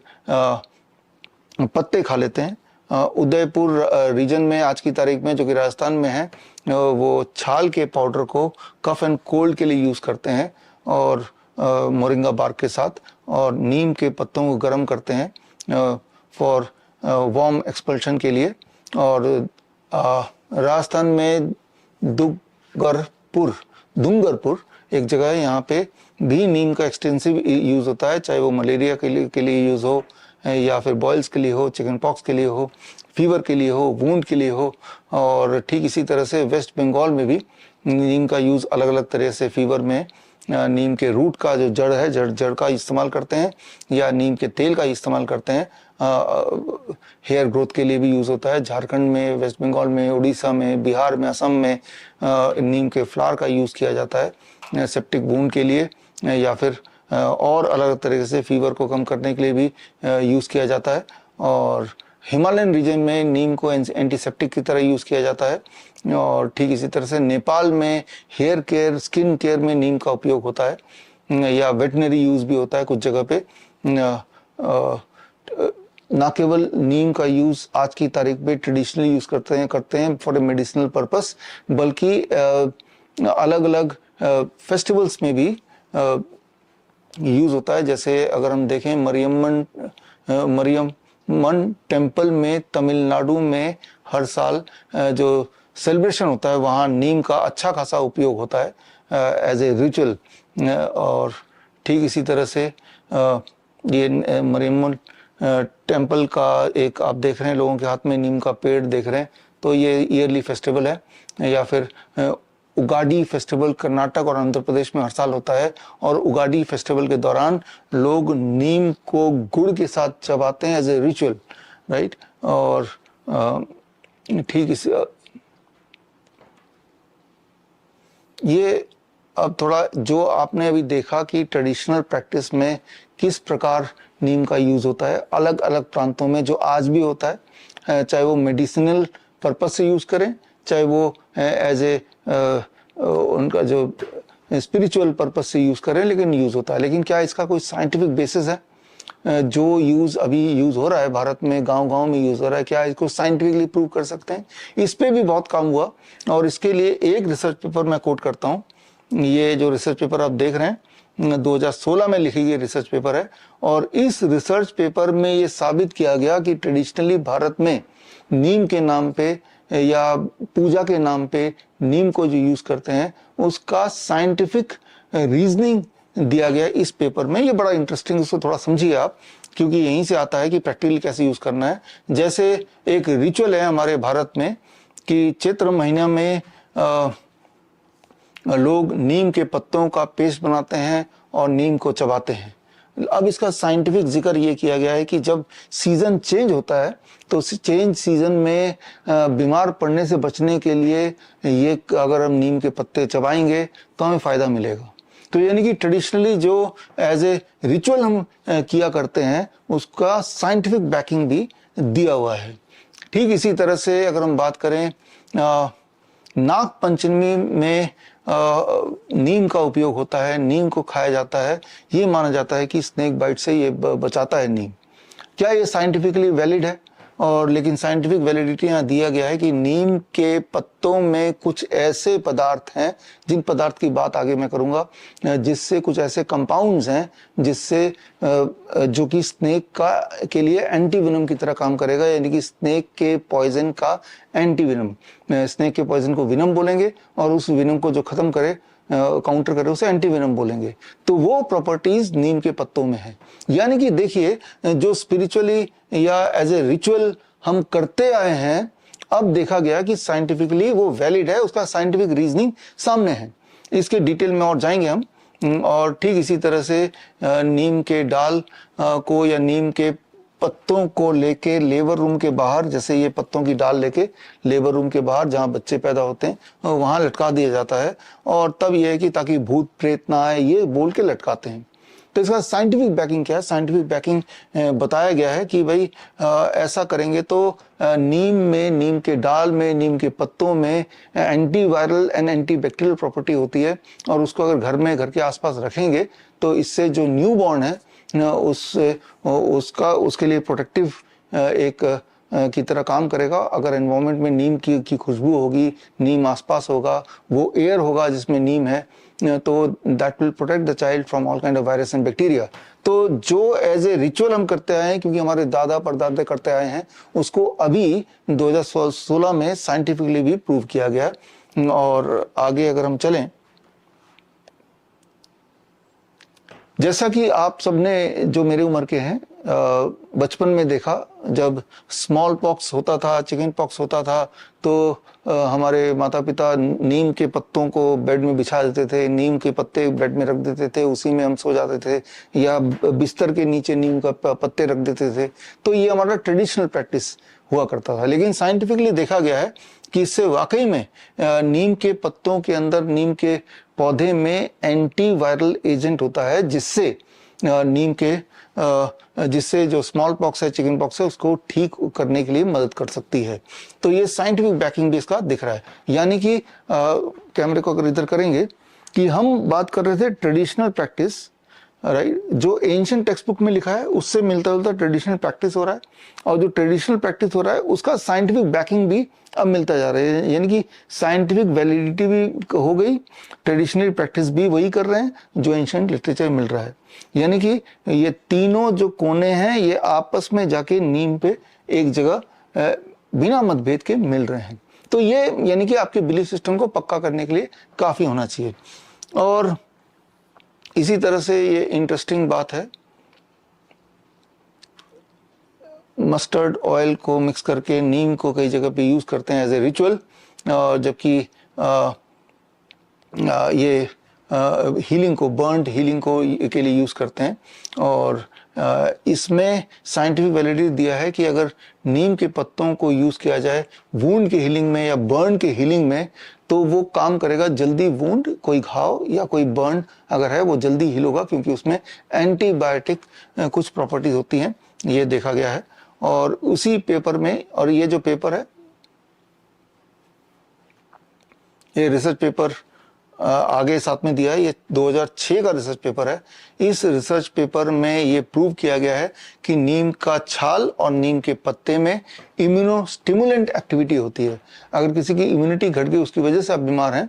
पत्ते खा लेते हैं। उदयपुर रीजन में आज की तारीख में, जो कि राजस्थान में है, वो छाल के पाउडर को कफ एंड कोल्ड के लिए यूज करते हैं, और मोरिंगा बार्क के साथ, और नीम के पत्तों को गर्म करते हैं फॉर वार्म एक्सपल्शन के लिए। और राजस्थान में डूंगरपुर एक जगह है, यहाँ पे भी नीम का एक्सटेंसिव यूज होता है, चाहे वो मलेरिया के लिए यूज हो, या फिर बॉयल्स के लिए हो, चिकन पॉक्स के लिए हो, फीवर के लिए हो, वूंड के लिए हो। और ठीक इसी तरह से वेस्ट बंगाल में भी नीम का यूज अलग अलग तरह से, फीवर में नीम के रूट का जो जड़ है, जड़ का इस्तेमाल करते हैं, या नीम के तेल का इस्तेमाल करते हैं। हेयर ग्रोथ के लिए भी यूज होता है। झारखंड में, वेस्ट बंगाल में, उड़ीसा में, बिहार में, असम में नीम के फ्लावर का यूज किया जाता है सेप्टिक वुंड के लिए, या फिर और अलग तरीके से फीवर को कम करने के लिए भी यूज किया जाता है। और हिमालयन रीजन में नीम को एंटीसेप्टिक की तरह यूज किया जाता है। और ठीक इसी तरह से नेपाल में हेयर केयर, स्किन केयर में नीम का उपयोग होता है, या वेटनरी यूज भी होता है कुछ जगह पे। ना केवल नीम का यूज आज की तारीख में ट्रेडिशनली यूज करते हैं फॉर ए मेडिसिनल पर्पस, बल्कि अलग अलग फेस्टिवल्स में भी यूज होता है। जैसे अगर हम देखें मरियम्मन टेम्पल में तमिलनाडु में हर साल जो सेलिब्रेशन होता है, वहाँ नीम का अच्छा खासा उपयोग होता है एज ए रिचुअल। और ठीक इसी तरह से ये मरियम्मन टेम्पल का एक आप देख रहे हैं, लोगों के हाथ में नीम का पेड़ देख रहे हैं, तो ये ईयरली फेस्टिवल है। या फिर उगाड़ी फेस्टिवल कर्नाटक और आंध्र प्रदेश में हर साल होता है, और उगाड़ी फेस्टिवल के दौरान लोग नीम को गुड़ के साथ चबाते हैं एज ए रिचुअल, राइट। और ठीक इस ये अब थोड़ा जो आपने अभी देखा कि ट्रेडिशनल प्रैक्टिस में किस प्रकार नीम का यूज होता है अलग अलग प्रांतों में, जो आज भी होता है, चाहे वो मेडिसिनल पर्पस से यूज करें, चाहे वो एज ए उनका जो स्पिरिचुअल पर्पस से यूज करें, लेकिन यूज होता है। लेकिन क्या इसका कोई साइंटिफिक बेसिस है? जो यूज अभी यूज हो रहा है भारत में, गांव-गांव में यूज हो रहा है, क्या इसको साइंटिफिकली प्रूव कर सकते हैं? इस पे भी बहुत काम हुआ, और इसके लिए एक रिसर्च पेपर मैं कोट करता हूँ। ये जो रिसर्च पेपर आप देख रहे हैं 2016 में लिखी गई रिसर्च पेपर है, और इस रिसर्च पेपर में ये साबित किया गया कि ट्रेडिशनली भारत में नीम के नाम पे या पूजा के नाम पे नीम को जो यूज करते हैं, उसका साइंटिफिक रीजनिंग दिया गया इस पेपर में। ये बड़ा इंटरेस्टिंग, उसको थोड़ा समझिए आप, क्योंकि यहीं से आता है कि प्रैक्टिकली कैसे यूज करना है। जैसे एक रिचुअल है हमारे भारत में कि चैत्र महीना में लोग नीम के पत्तों का पेस्ट बनाते हैं और नीम को चबाते हैं। अब इसका साइंटिफिक जिक्र ये किया गया है कि जब सीजन चेंज होता है तो चेंज सीजन में बीमार पड़ने से बचने के लिए ये अगर हम नीम के पत्ते चबाएंगे तो हमें फायदा मिलेगा। तो यानी कि ट्रेडिशनली जो एज ए रिचुअल हम किया करते हैं उसका साइंटिफिक बैकिंग भी दिया हुआ है। ठीक इसी तरह से अगर हम बात करें नाग पंचमी में नीम का उपयोग होता है, नीम को खाया जाता है। ये माना जाता है कि स्नेक बाइट से ये बचाता है नीम। क्या ये साइंटिफिकली वैलिड है? और लेकिन साइंटिफिक वैलिडिटी यहाँ दिया गया है कि नीम के पत्तों में कुछ ऐसे पदार्थ हैं, जिन पदार्थ की बात आगे मैं करूँगा, जिससे कुछ ऐसे कंपाउंड्स हैं जिससे जो कि स्नेक का के लिए एंटीविनम की तरह काम करेगा, यानी कि स्नेक के पॉइजन का एंटीविनम। स्नेक के पॉइजन को विनम बोलेंगे और उस विनम को जो खत्म करे, काउंटर करे, उसे एंटीवेनम बोलेंगे। तो वो प्रॉपर्टीज नीम के पत्तों में है। यानी कि देखिए, जो स्पिरिचुअली या एज ए रिचुअल हम करते आए हैं, अब देखा गया कि साइंटिफिकली वो वैलिड है, उसका साइंटिफिक रीजनिंग सामने है। इसके डिटेल में और जाएंगे हम। और ठीक इसी तरह से नीम के डाल को या नीम के पत्तों को लेके लेबर रूम के बाहर, जैसे ये पत्तों की डाल लेके लेबर रूम के बाहर जहाँ बच्चे पैदा होते हैं वहाँ लटका दिया जाता है। और तब यह है कि ताकि भूत प्रेत ना आए, ये बोल के लटकाते हैं। तो इसका साइंटिफिक बैकिंग क्या है? साइंटिफिक बैकिंग बताया गया है कि भाई ऐसा करेंगे तो नीम में, नीम के डाल में, नीम के पत्तों में एंटीवायरल एंड एंटीबैक्टीरियल प्रॉपर्टी होती है। और उसको अगर घर में, घर के आसपास रखेंगे तो इससे जो न्यू बॉर्न है उसके लिए प्रोटेक्टिव एक की तरह काम करेगा। अगर एनवायरनमेंट में नीम की खुशबू होगी, नीम आसपास होगा, वो एयर होगा जिसमें नीम है, तो that will protect the child from all kind of virus and bacteria. तो जो एज ए रिचुअल हम करते आए हैं, क्योंकि हमारे दादा परदादे करते आए हैं, उसको अभी 2016 में साइंटिफिकली भी प्रूव किया गया। और आगे अगर हम चलें, जैसा कि आप सबने जो मेरी उम्र के हैं बचपन में देखा, जब स्मॉल पॉक्स होता था, चिकन पॉक्स होता था, तो हमारे माता पिता नीम के पत्तों को बेड में बिछा देते थे, नीम के पत्ते बेड में रख देते थे, उसी में हम सो जाते थे, या बिस्तर के नीचे नीम का पत्ते रख देते थे। तो ये हमारा ट्रेडिशनल प्रैक्टिस हुआ करता था। लेकिन साइंटिफिकली देखा गया है कि इससे वाकई में नीम के पत्तों के अंदर, नीम के पौधे में एंटीवायरल एजेंट होता है, जिससे नीम के जिससे जो स्मॉल पॉक्स है, चिकन पॉक्स है, उसको ठीक करने के लिए मदद कर सकती है। तो ये साइंटिफिक बैकिंग भी इसका दिख रहा है। यानी कि कैमरे को अगर इधर करेंगे कि हम बात कर रहे थे ट्रेडिशनल प्रैक्टिस, राइट, जो एंशिएंट टेक्स्ट बुक में लिखा है उससे मिलता जुलता ट्रेडिशनल प्रैक्टिस हो रहा है, और जो ट्रेडिशनल प्रैक्टिस हो रहा है उसका साइंटिफिक बैकिंग भी अब मिलता जा रहा है। यानी कि साइंटिफिक वैलिडिटी भी हो गई, ट्रेडिशनल प्रैक्टिस भी वही कर रहे हैं जो एंशिएंट लिटरेचर मिल रहा है। यानी कि ये तीनों जो कोने हैं ये आपस में जाके नीम पे एक जगह बिना मतभेद के मिल रहे हैं। तो ये यानी कि आपके बिलीफ सिस्टम को पक्का करने के लिए काफी होना चाहिए। और इसी तरह से ये इंटरेस्टिंग बात है, मस्टर्ड ऑयल को मिक्स करके नीम को कई जगह पे यूज करते हैं एज ए रिचुअल, जबकि ये हीलिंग को, बर्न्ड हीलिंग को के लिए यूज करते हैं। और इसमें साइंटिफिक वैलिडिटी दिया है कि अगर नीम के पत्तों को यूज किया जाए वुंड के हीलिंग में या बर्न के हीलिंग में, तो वो काम करेगा जल्दी। वुंड, कोई घाव या कोई बर्न अगर है, वो जल्दी हील होगा, क्योंकि उसमें एंटीबायोटिक कुछ प्रॉपर्टीज होती हैं, ये देखा गया है। और उसी पेपर में, और ये जो पेपर है, ये रिसर्च पेपर आगे साथ में दिया है, ये 2006 का रिसर्च पेपर है। इस रिसर्च पेपर में ये प्रूव किया गया है कि नीम का छाल और नीम के पत्ते में इम्यूनो स्टिमुलेंट एक्टिविटी होती है। अगर किसी की इम्यूनिटी घट गई, उसकी वजह से आप बीमार हैं,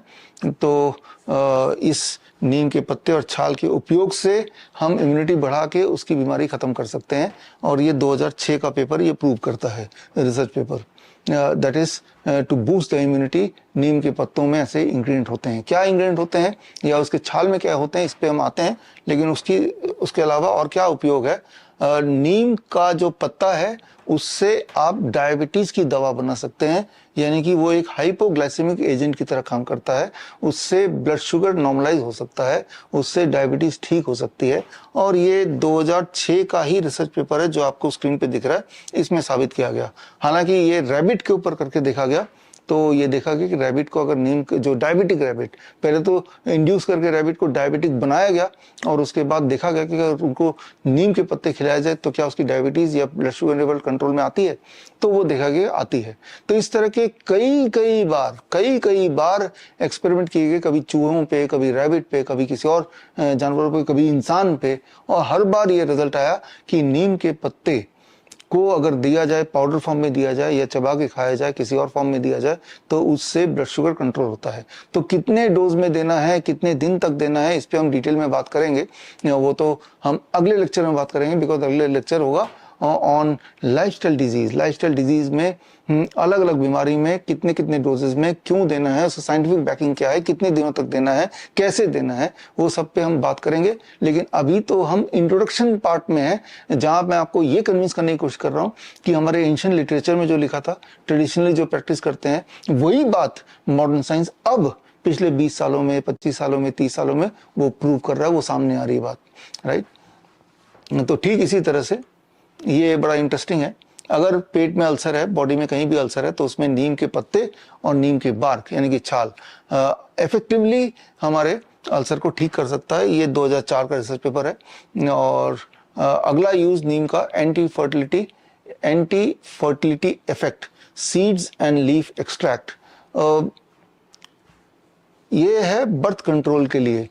तो इस नीम के पत्ते और छाल के उपयोग से हम इम्यूनिटी बढ़ा के उसकी बीमारी खत्म कर सकते हैं। और ये 2006 का पेपर ये प्रूव करता है, research paper. That is to boost the immunity. नीम के पत्तों में ऐसे इंग्रेडिएंट होते हैं। क्या इंग्रेडिएंट होते हैं या उसके छाल में क्या होते हैं, इस पे हम आते हैं, लेकिन उसके अलावा और क्या उपयोग है नीम का जो पत्ता है उससे आप डायबिटीज की दवा बना सकते हैं, यानी कि वो एक हाइपोग्लाइसेमिक एजेंट की तरह काम करता है। उससे ब्लड शुगर नॉर्मलाइज हो सकता है, उससे डायबिटीज ठीक हो सकती है। और ये 2006 का ही रिसर्च पेपर है जो आपको स्क्रीन पे दिख रहा है, इसमें साबित किया गया। हालांकि ये रैबिट के ऊपर करके देखा गया, तो ये देखा गया कि रैबिट को अगर नीम जो डायबिटिक रैबिट, पहले तो इंड्यूस करके रैबिट को डायबिटिक बनाया गया और उसके बाद देखा गया कि अगर उनको नीम के पत्ते खिलाया जाए तो क्या उसकी डायबिटीज या ब्लड शुगर लेवल कंट्रोल में आती है, तो वो देखा गया आती है। तो इस तरह के कई बार एक्सपेरिमेंट किए गए, कभी चूहों पे, कभी रैबिट पे, कभी किसी और जानवरों पे, कभी इंसान पे, और हर बार ये रिजल्ट आया कि नीम के पत्ते को अगर दिया जाए, पाउडर फॉर्म में दिया जाए या चबा के खाया जाए, किसी और फॉर्म में दिया जाए, तो उससे ब्लड शुगर कंट्रोल होता है। तो कितने डोज में देना है, कितने दिन तक देना है, इस पे हम डिटेल में बात करेंगे। वो तो हम अगले लेक्चर में बात करेंगे, बिकॉज अगले लेक्चर होगा ऑन लाइफस्टाइल डिजीज में अलग अलग बीमारी में कितने कितने डोजेस में क्यों देना है, उसका साइंटिफिक बैकिंग क्या है, कितने दिनों तक देना है, कैसे देना है, वो सब पे हम बात करेंगे। लेकिन अभी तो हम इंट्रोडक्शन पार्ट में है, जहां मैं आपको ये कन्विंस करने की कोशिश कर रहा हूं कि हमारे एंशिएंट लिटरेचर में जो लिखा था, ट्रेडिशनली जो प्रैक्टिस करते हैं, वही बात मॉडर्न साइंस अब पिछले 20 सालों में, 25 सालों में, 30 सालों में वो प्रूव कर रहा है, वो सामने आ रही बात, राइट। तो ठीक इसी तरह से ये बड़ा इंटरेस्टिंग है। अगर पेट में अल्सर है, बॉडी में कहीं भी अल्सर है, तो उसमें नीम के पत्ते और नीम के बार्क यानी कि छाल इफेक्टिवली हमारे अल्सर को ठीक कर सकता है। ये 2004 का रिसर्च पेपर है। और अगला यूज नीम का anti fertility effect, seeds and leaf extract, ये है बर्थ कंट्रोल के लिए।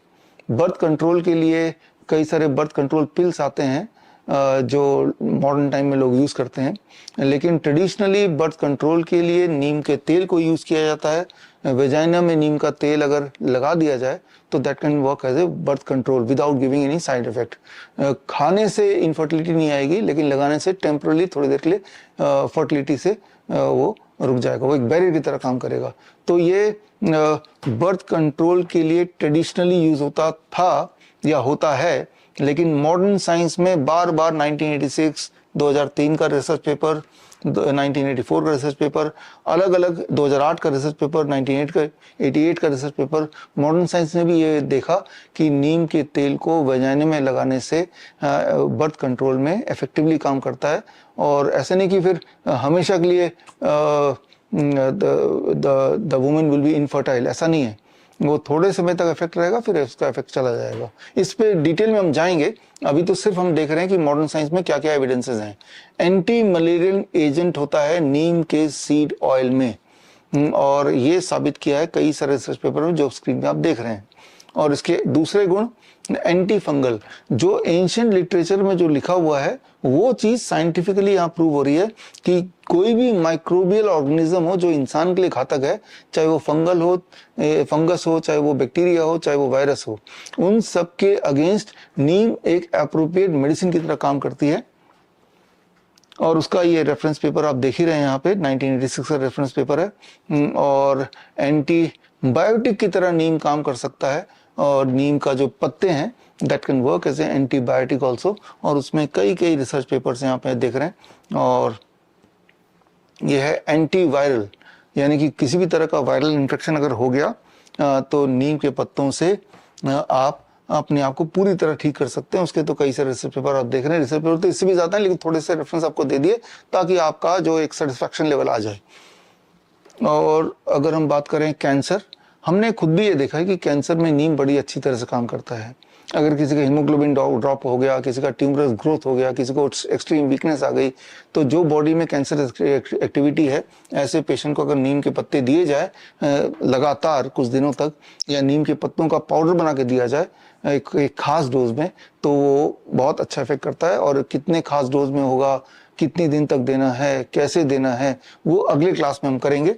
बर्थ कंट्रोल के लिए कई सारे बर्थ कंट्रोल पिल्स आते हैं जो मॉडर्न टाइम में लोग यूज करते हैं, लेकिन ट्रेडिशनली बर्थ कंट्रोल के लिए नीम के तेल को यूज किया जाता है। वेजाइना में नीम का तेल अगर लगा दिया जाए तो that can work as a birth control without giving any side effect. खाने से इनफर्टिलिटी नहीं आएगी, लेकिन लगाने से टेम्परली थोड़ी देर के लिए फर्टिलिटी से वो रुक जाएगा, वो एक बैरियर की तरह काम करेगा। तो ये बर्थ कंट्रोल के लिए ट्रेडिशनली यूज होता था या होता है, लेकिन मॉडर्न साइंस में बार बार 1986, 2003 का रिसर्च पेपर, 1984 का रिसर्च पेपर, अलग अलग 2008 का रिसर्च पेपर, 1988 का रिसर्च पेपर, मॉडर्न साइंस ने भी ये देखा कि नीम के तेल को वजाइना में लगाने से बर्थ कंट्रोल में इफेक्टिवली काम करता है। और ऐसा नहीं कि फिर हमेशा के लिए the women will be infertile, ऐसा नहीं है। वो थोड़े समय तक इफेक्ट रहेगा, फिर उसका इफेक्ट चला जाएगा। इस पे डिटेल में हम जाएंगे, अभी तो सिर्फ हम देख रहे हैं कि मॉडर्न साइंस में क्या क्या एविडेंसेस हैं। एंटी मलेरियल एजेंट होता है नीम के सीड ऑयल में, और ये साबित किया है कई सारे रिसर्च पेपर में जो स्क्रीन में आप देख रहे हैं। और इसके दूसरे गुण, एंटी फंगल, जो एंशिएंट लिटरेचर में जो लिखा हुआ है वो चीज साइंटिफिकली यहाँ प्रूव हो रही है कि कोई भी माइक्रोबियल ऑर्गेनिज्म हो जो इंसान के लिए घातक है, चाहे वो फंगस हो, चाहे वो बैक्टीरिया हो, चाहे वो वायरस हो, उन सब के अगेंस्ट नीम एक एप्रोप्रिएट मेडिसिन की तरह काम करती है। और उसका ये रेफरेंस पेपर आप देख ही रहे हैं यहाँ पे, 1986 का रेफरेंस पेपर है। और एंटीबायोटिक की तरह नीम काम कर सकता है, और नीम का जो पत्ते हैं that can work as a antibiotic also. और उसमें कई रिसर्च पेपर्स यहाँ पे देख रहे हैं। और ये है एंटीवायरल, यानी कि किसी भी तरह का वायरल इन्फेक्शन अगर हो गया तो नीम के पत्तों से आप अपने आप को पूरी तरह ठीक कर सकते हैं। उसके तो कई सारे रिसर्च पेपर आप देख रहे हैं, रिसर्च पेपर तो इससे भी ज्यादा है, लेकिन थोड़े से रेफरेंस आपको दे दिए ताकि आपका जो एक सेटिस्फैक्शन लेवल आ जाए। और अगर हम बात करें कैंसर, हमने खुद भी ये देखा है कि कैंसर में नीम बड़ी अच्छी तरह से काम करता है। अगर किसी का हीमोग्लोबिन ड्रॉप हो गया, किसी का ट्यूमरस ग्रोथ हो गया, किसी को एक्सट्रीम वीकनेस आ गई, तो जो बॉडी में कैंसर एक्टिविटी है, ऐसे पेशेंट को अगर नीम के पत्ते दिए जाए लगातार कुछ दिनों तक, या नीम के पत्तों का पाउडर बना के दिया जाए एक खास डोज में, तो वो बहुत अच्छा इफेक्ट करता है। और कितने खास डोज में होगा, कितने दिन तक देना है, कैसे देना है, वो अगले क्लास में हम करेंगे।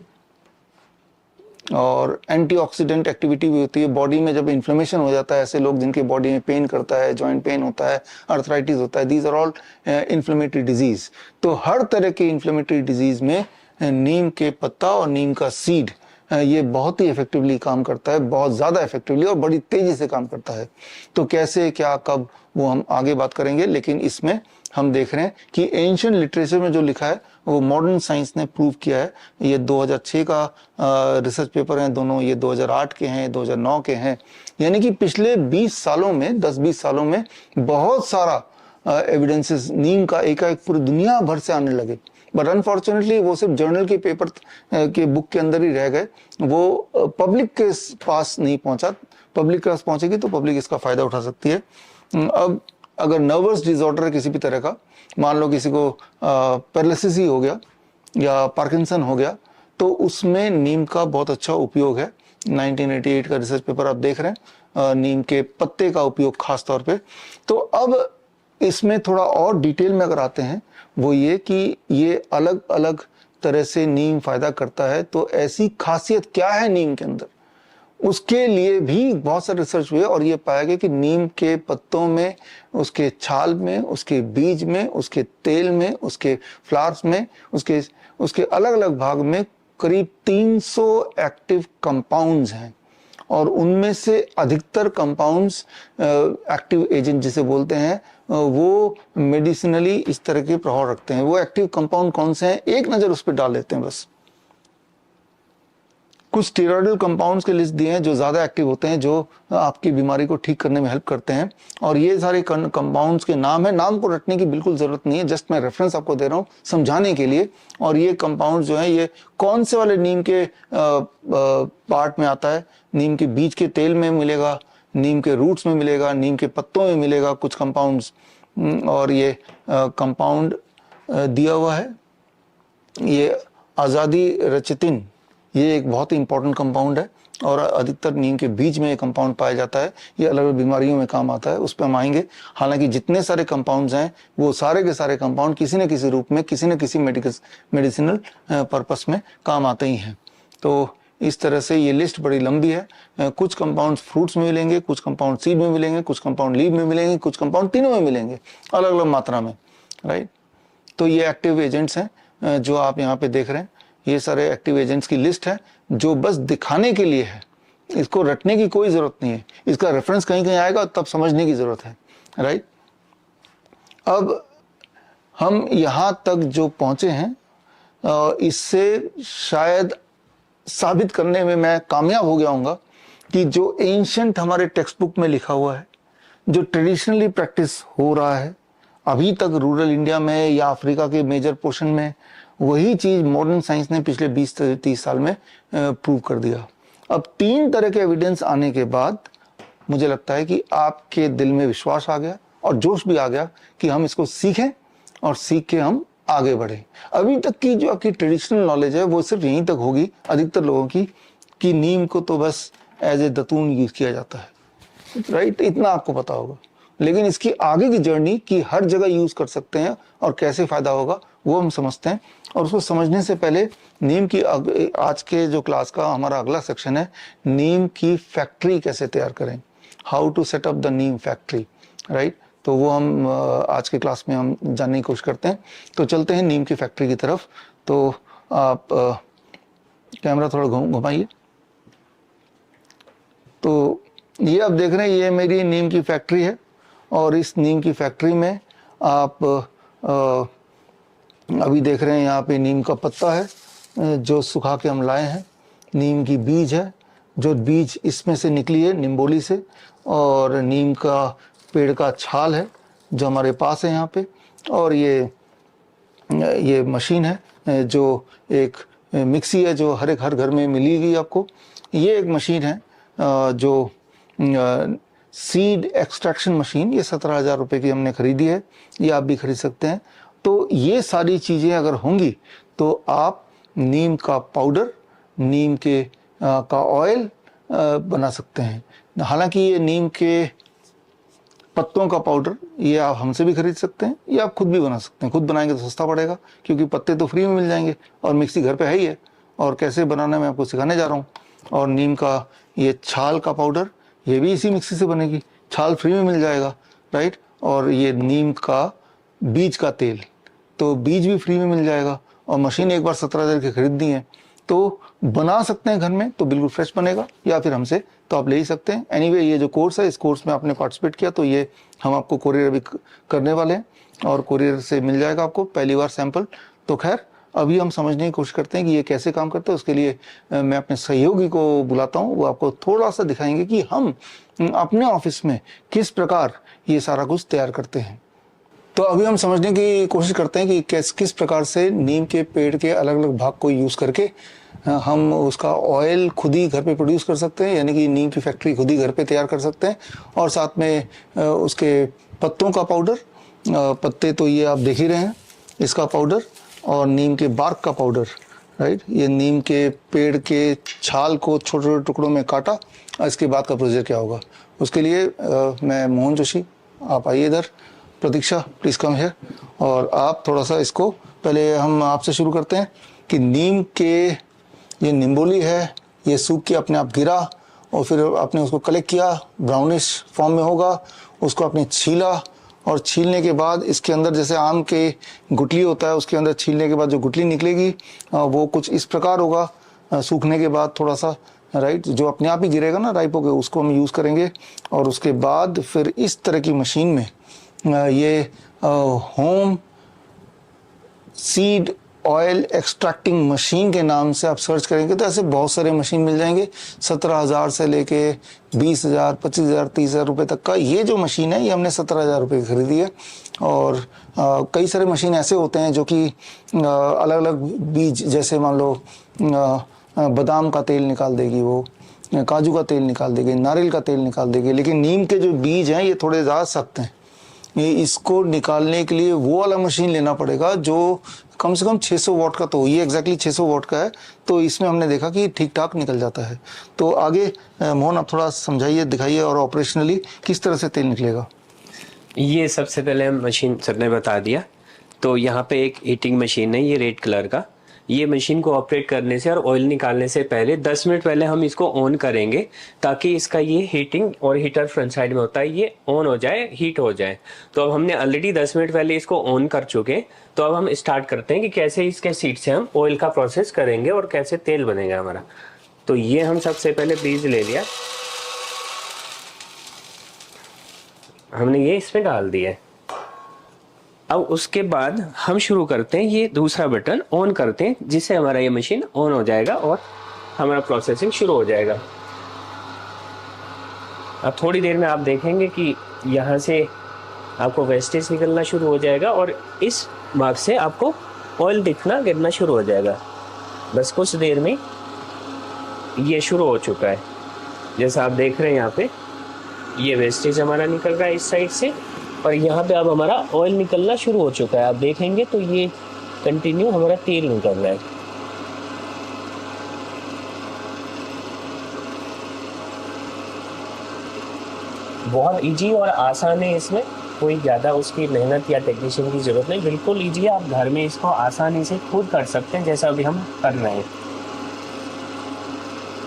और एंटीऑक्सीडेंट एक्टिविटी भी होती है बॉडी में। जब इन्फ्लेमेशन हो जाता है, ऐसे लोग जिनके बॉडी में पेन करता है, जॉइंट पेन होता है, अर्थराइटिस होता है, these are all inflammatory disease. तो हर तरह के इन्फ्लेमेटरी डिजीज में नीम के पत्ता और नीम का सीड ये बहुत ही इफेक्टिवली काम करता है, बहुत ज़्यादा इफेक्टिवली और बड़ी तेज़ी से काम करता है। तो कैसे, क्या, कब, वो हम आगे बात करेंगे, लेकिन इसमें हम देख रहे हैं कि एंशिएंट लिटरेचर में जो लिखा है वो मॉडर्न साइंस ने प्रूव किया है। ये 2006 का रिसर्च पेपर है, दोनों ये 2008 के हैं, 2009 के हैं। यानी कि पिछले 20 सालों में, 10-20 सालों में बहुत सारा एविडेंसेस नीम का एक पूरी दुनिया भर से आने लगे। बट अनफॉर्चुनेटली वो सिर्फ जर्नल के पेपर के बुक के अंदर ही रह गए, वो पब्लिक के पास नहीं पहुंचा। पब्लिक के पास पहुंचेगी तो पब्लिक इसका फायदा उठा सकती है। अब अगर नर्वस डिसऑर्डर है किसी भी तरह का, मान लो किसी को पैरालिसिस ही हो गया या पार्किंसन हो गया, तो उसमें नीम का बहुत अच्छा उपयोग है। 1988 का रिसर्च पेपर आप देख रहे हैं, नीम के पत्ते का उपयोग खास तौर पे। तो अब इसमें थोड़ा और डिटेल में अगर आते हैं, वो ये कि ये अलग अलग तरह से नीम फायदा करता है। तो ऐसी खासियत क्या है नीम के अंदर, उसके लिए भी बहुत सारे रिसर्च हुए और ये पाया गया कि नीम के पत्तों में, उसके छाल में, उसके बीज में, उसके तेल में, उसके फ्लावर्स में, उसके अलग अलग भाग में करीब 300 एक्टिव कंपाउंड्स हैं। और उनमें से अधिकतर कंपाउंड्स एक्टिव एजेंट जिसे बोलते हैं, वो मेडिसिनली इस तरह के प्रभाव रखते हैं। वो एक्टिव कंपाउंड कौन से हैं, एक नज़र उस पर डाल लेते हैं बस। कुछ स्टेरॉइडल कंपाउंड्स के लिस्ट दिए हैं जो ज़्यादा एक्टिव होते हैं, जो आपकी बीमारी को ठीक करने में हेल्प करते हैं। और ये सारे कंपाउंड्स के नाम है, नाम को रटने की बिल्कुल ज़रूरत नहीं है, जस्ट मैं रेफरेंस आपको दे रहा हूँ समझाने के लिए। और ये कंपाउंड जो है, ये कौन से वाले नीम के पार्ट में आता है, नीम के बीज के तेल में मिलेगा, नीम के रूट्स में मिलेगा, नीम के पत्तों में मिलेगा कुछ कंपाउंड्स। और ये कंपाउंड दिया हुआ है, ये आज़ादी रेचिटिन, ये एक बहुत ही इंपॉर्टेंट कंपाउंड है और अधिकतर नीम के बीज में ये कंपाउंड पाया जाता है। ये अलग अलग बीमारियों में काम आता है, उस पर हम आएंगे। हालांकि जितने सारे कंपाउंड्स हैं वो सारे के सारे कंपाउंड किसी न किसी रूप में, किसी न किसी मेडिसिनल पर्पस में काम आते ही हैं। तो इस तरह से ये लिस्ट बड़ी लंबी है। कुछ कंपाउंड फ्रूट्स में मिलेंगे, कुछ कंपाउंड सीड में मिलेंगे, कुछ कंपाउंड लीव में मिलेंगे, कुछ कंपाउंड तीनों में मिलेंगे अलग अलग मात्रा में, राइट। तो ये एक्टिव एजेंट्स हैं जो आप यहाँ पे देख रहे हैं। ये सारे एक्टिव एजेंट्स की लिस्ट है जो बस दिखाने के लिए है, इसको रटने की कोई ज़रूरत नहीं है। इसका रेफरेंस कहीं कहीं आएगा तब समझने की ज़रूरत है, राइट। अब हम यहाँ तक जो पहुँचे हैं, इससे शायद साबित करने में मैं कामयाब हो गया हूँगा कि जो एंशिएंट हमारे टेक्स्ट बुक में लिखा हुआ है, जो ट्रेडिशनली प्रैक्टिस हो रहा है अभी तक रूरल इंडिया में या अफ्रीका के मेजर पोर्शन में, वही चीज़ मॉडर्न साइंस ने पिछले 20-30 साल में प्रूव कर दिया। अब 3 तरह के एविडेंस आने के बाद मुझे लगता है कि आपके दिल में विश्वास आ गया और जोश भी आ गया कि हम इसको सीखें और सीख के हम आगे बढ़ें। अभी तक की जो आपकी ट्रेडिशनल नॉलेज है वो सिर्फ यहीं तक होगी अधिकतर लोगों की, कि नीम को तो बस एज ए दतून यूज किया जाता है, राइट, इतना आपको पता होगा। लेकिन इसकी आगे की जर्नी कि हर जगह यूज कर सकते हैं और कैसे फायदा होगा वो हम समझते हैं। और उसको समझने से पहले नीम की आज के जो क्लास का हमारा अगला सेक्शन है, नीम की फैक्ट्री कैसे तैयार करें, how to set up the neem factory, right. तो वो हम आज के क्लास में हम जानने की कोशिश करते हैं। तो चलते हैं नीम की फैक्ट्री की तरफ। तो आप कैमरा थोड़ा घुमाइए। तो ये आप देख रहे हैं, ये मेरी नीम की फैक्ट्री है और इस नीम की फैक्ट्री में आप अभी देख रहे हैं यहाँ पे नीम का पत्ता है जो सुखा के हम लाए हैं, नीम की बीज है जो बीज इसमें से निकली है निम्बोली से, और नीम का पेड़ का छाल है जो हमारे पास है यहाँ पे, और ये मशीन है जो एक मिक्सी है जो हर घर में मिलेगी आपको। ये एक मशीन है जो सीड एक्सट्रैक्शन मशीन, ये 17,000 रुपये की हमने खरीदी है, ये आप भी खरीद सकते हैं। तो ये सारी चीज़ें अगर होंगी तो आप नीम का पाउडर, नीम के का ऑयल बना सकते हैं। हालांकि ये नीम के पत्तों का पाउडर ये आप हमसे भी खरीद सकते हैं, ये आप खुद भी बना सकते हैं। खुद बनाएंगे तो सस्ता पड़ेगा क्योंकि पत्ते तो फ्री में मिल जाएंगे और मिक्सी घर पे है ही है, और कैसे बनाना मैं आपको सिखाने जा रहा हूँ। और नीम का ये छाल का पाउडर, ये भी इसी मिक्सी से बनेगी, छाल फ्री में मिल जाएगा, राइट। और ये नीम का बीज का तेल, तो बीज भी फ्री में मिल जाएगा, और मशीन एक बार 17,000 की खरीदनी है। तो बना सकते हैं घर में तो बिल्कुल फ्रेश बनेगा, या फिर हमसे तो आप ले ही सकते हैं। एनीवे ये जो कोर्स है, इस कोर्स में आपने पार्टिसिपेट किया तो ये हम आपको कोरियर अभी करने वाले हैं और कोरियर से मिल जाएगा आपको पहली बार सैंपल। तो खैर अभी हम समझने की कोशिश करते हैं कि ये कैसे काम करता है। उसके लिए मैं अपने सहयोगी को बुलाता हूँ, वो आपको थोड़ा सा दिखाएंगे कि हम अपने ऑफिस में किस प्रकार ये सारा कुछ तैयार करते हैं। तो अभी हम समझने की कोशिश करते हैं कि किस प्रकार से नीम के पेड़ के अलग अलग भाग को यूज़ करके हम उसका ऑयल खुद ही घर पे प्रोड्यूस कर सकते हैं, यानी कि नीम की फैक्ट्री खुद ही घर पे तैयार कर सकते हैं। और साथ में उसके पत्तों का पाउडर, पत्ते तो ये आप देख ही रहे हैं, इसका पाउडर, और नीम के बार्क का पाउडर, राइट। ये नीम के पेड़ के छाल को छोटे छोटे टुकड़ों में काटा, इसके बाद का प्रोसीजर क्या होगा। उसके लिए मैं मोहन जोशी, आप आइए इधर। प्रतीक्षा प्लीज़ कम हियर। और आप थोड़ा सा इसको, पहले हम आपसे शुरू करते हैं कि नीम के ये निम्बोली है, ये सूख के अपने आप गिरा और फिर आपने उसको कलेक्ट किया, ब्राउनिश फॉर्म में होगा, उसको आपने छीला और छीलने के बाद इसके अंदर जैसे आम के गुठली होता है, उसके अंदर छीलने के बाद जो गुठली निकलेगी वो कुछ इस प्रकार होगा सूखने के बाद थोड़ा सा, राइट। जो अपने आप ही गिरेगा ना राइप होकर, उसको हम यूज़ करेंगे। और उसके बाद फिर इस तरह की मशीन में ये home seed oil extracting machine के नाम से आप सर्च करेंगे तो ऐसे बहुत सारे मशीन मिल जाएंगे। 17,000 से लेके 20,000, 25,000, 30,000 रुपये तक का ये जो मशीन है, ये हमने 17,000 रुपये की खरीदी है। और कई सारे मशीन ऐसे होते हैं जो कि अलग अलग बीज, जैसे मान लो बादाम का तेल निकाल देगी, वो काजू का तेल निकाल देगी, नारियल का तेल निकाल देगी। लेकिन नीम के जो बीज हैं ये थोड़े ज़्यादा सख्त हैं, ये इसको निकालने के लिए वो वाला मशीन लेना पड़ेगा जो कम से कम 600 वाट का, तो ये एग्जैक्टली 600 वाट का है। तो इसमें हमने देखा कि ठीक ठाक निकल जाता है। तो आगे मोहन आप थोड़ा समझाइए, दिखाइए और ऑपरेशनली किस तरह से तेल निकलेगा। ये सबसे पहले हम मशीन सर ने बता दिया। तो यहाँ पे एक हीटिंग मशीन है, ये रेड कलर का। ये मशीन को ऑपरेट करने से और ऑयल निकालने से पहले 10 मिनट पहले हम इसको ऑन करेंगे, ताकि इसका ये हीटिंग और हीटर फ्रंट साइड में होता है, ये ऑन हो जाए, हीट हो जाए। तो अब हमने ऑलरेडी 10 मिनट पहले इसको ऑन कर चुके। तो अब हम स्टार्ट करते हैं कि कैसे इसके सीट से हम ऑयल का प्रोसेस करेंगे और कैसे तेल बनेगा हमारा। तो ये हम सबसे पहले बीज ले लिया, हमने ये इसमें डाल दिया। अब उसके बाद हम शुरू करते हैं, ये दूसरा बटन ऑन करते हैं, जिससे हमारा ये मशीन ऑन हो जाएगा और हमारा प्रोसेसिंग शुरू हो जाएगा। अब थोड़ी देर में आप देखेंगे कि यहाँ से आपको वेस्टेज निकलना शुरू हो जाएगा और इस भाग से आपको ऑयल दिखना गिरना शुरू हो जाएगा। बस कुछ देर में ये शुरू हो चुका है। जैसा आप देख रहे हैं यहाँ पे ये वेस्टेज हमारा निकल रहा है इस साइड से, और यहाँ पे अब हमारा ऑयल निकलना शुरू हो चुका है। आप देखेंगे तो ये कंटिन्यू हमारा तेल निकल रहा है। बहुत इजी और आसान है, इसमें कोई ज़्यादा उसकी मेहनत या टेक्नीशियन की ज़रूरत नहीं, बिल्कुल इजी है। आप घर में इसको आसानी से खुद कर सकते हैं, जैसा अभी हम कर रहे हैं।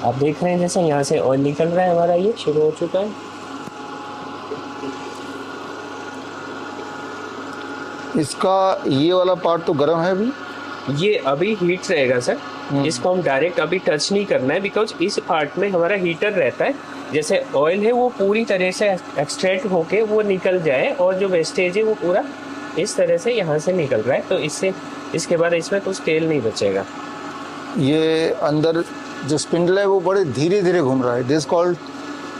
आप देख रहे हैं जैसे यहाँ से ऑयल निकल रहा है हमारा, ये शुरू हो चुका है। इसका ये वाला पार्ट तो गर्म है अभी, ये अभी हीट रहेगा सर। इसको हम डायरेक्ट अभी टच नहीं करना है, बिकॉज इस पार्ट में हमारा हीटर रहता है। जैसे ऑयल है वो पूरी तरह से एक्सट्रैक्ट होके वो निकल जाए और जो वेस्टेज है वो पूरा इस तरह से यहाँ से निकल रहा है, तो इससे इसके बाद इसमें कुछ तेल नहीं बचेगा। ये अंदर जो स्पिंडल है वो बड़े धीरे धीरे घूम रहा है। This called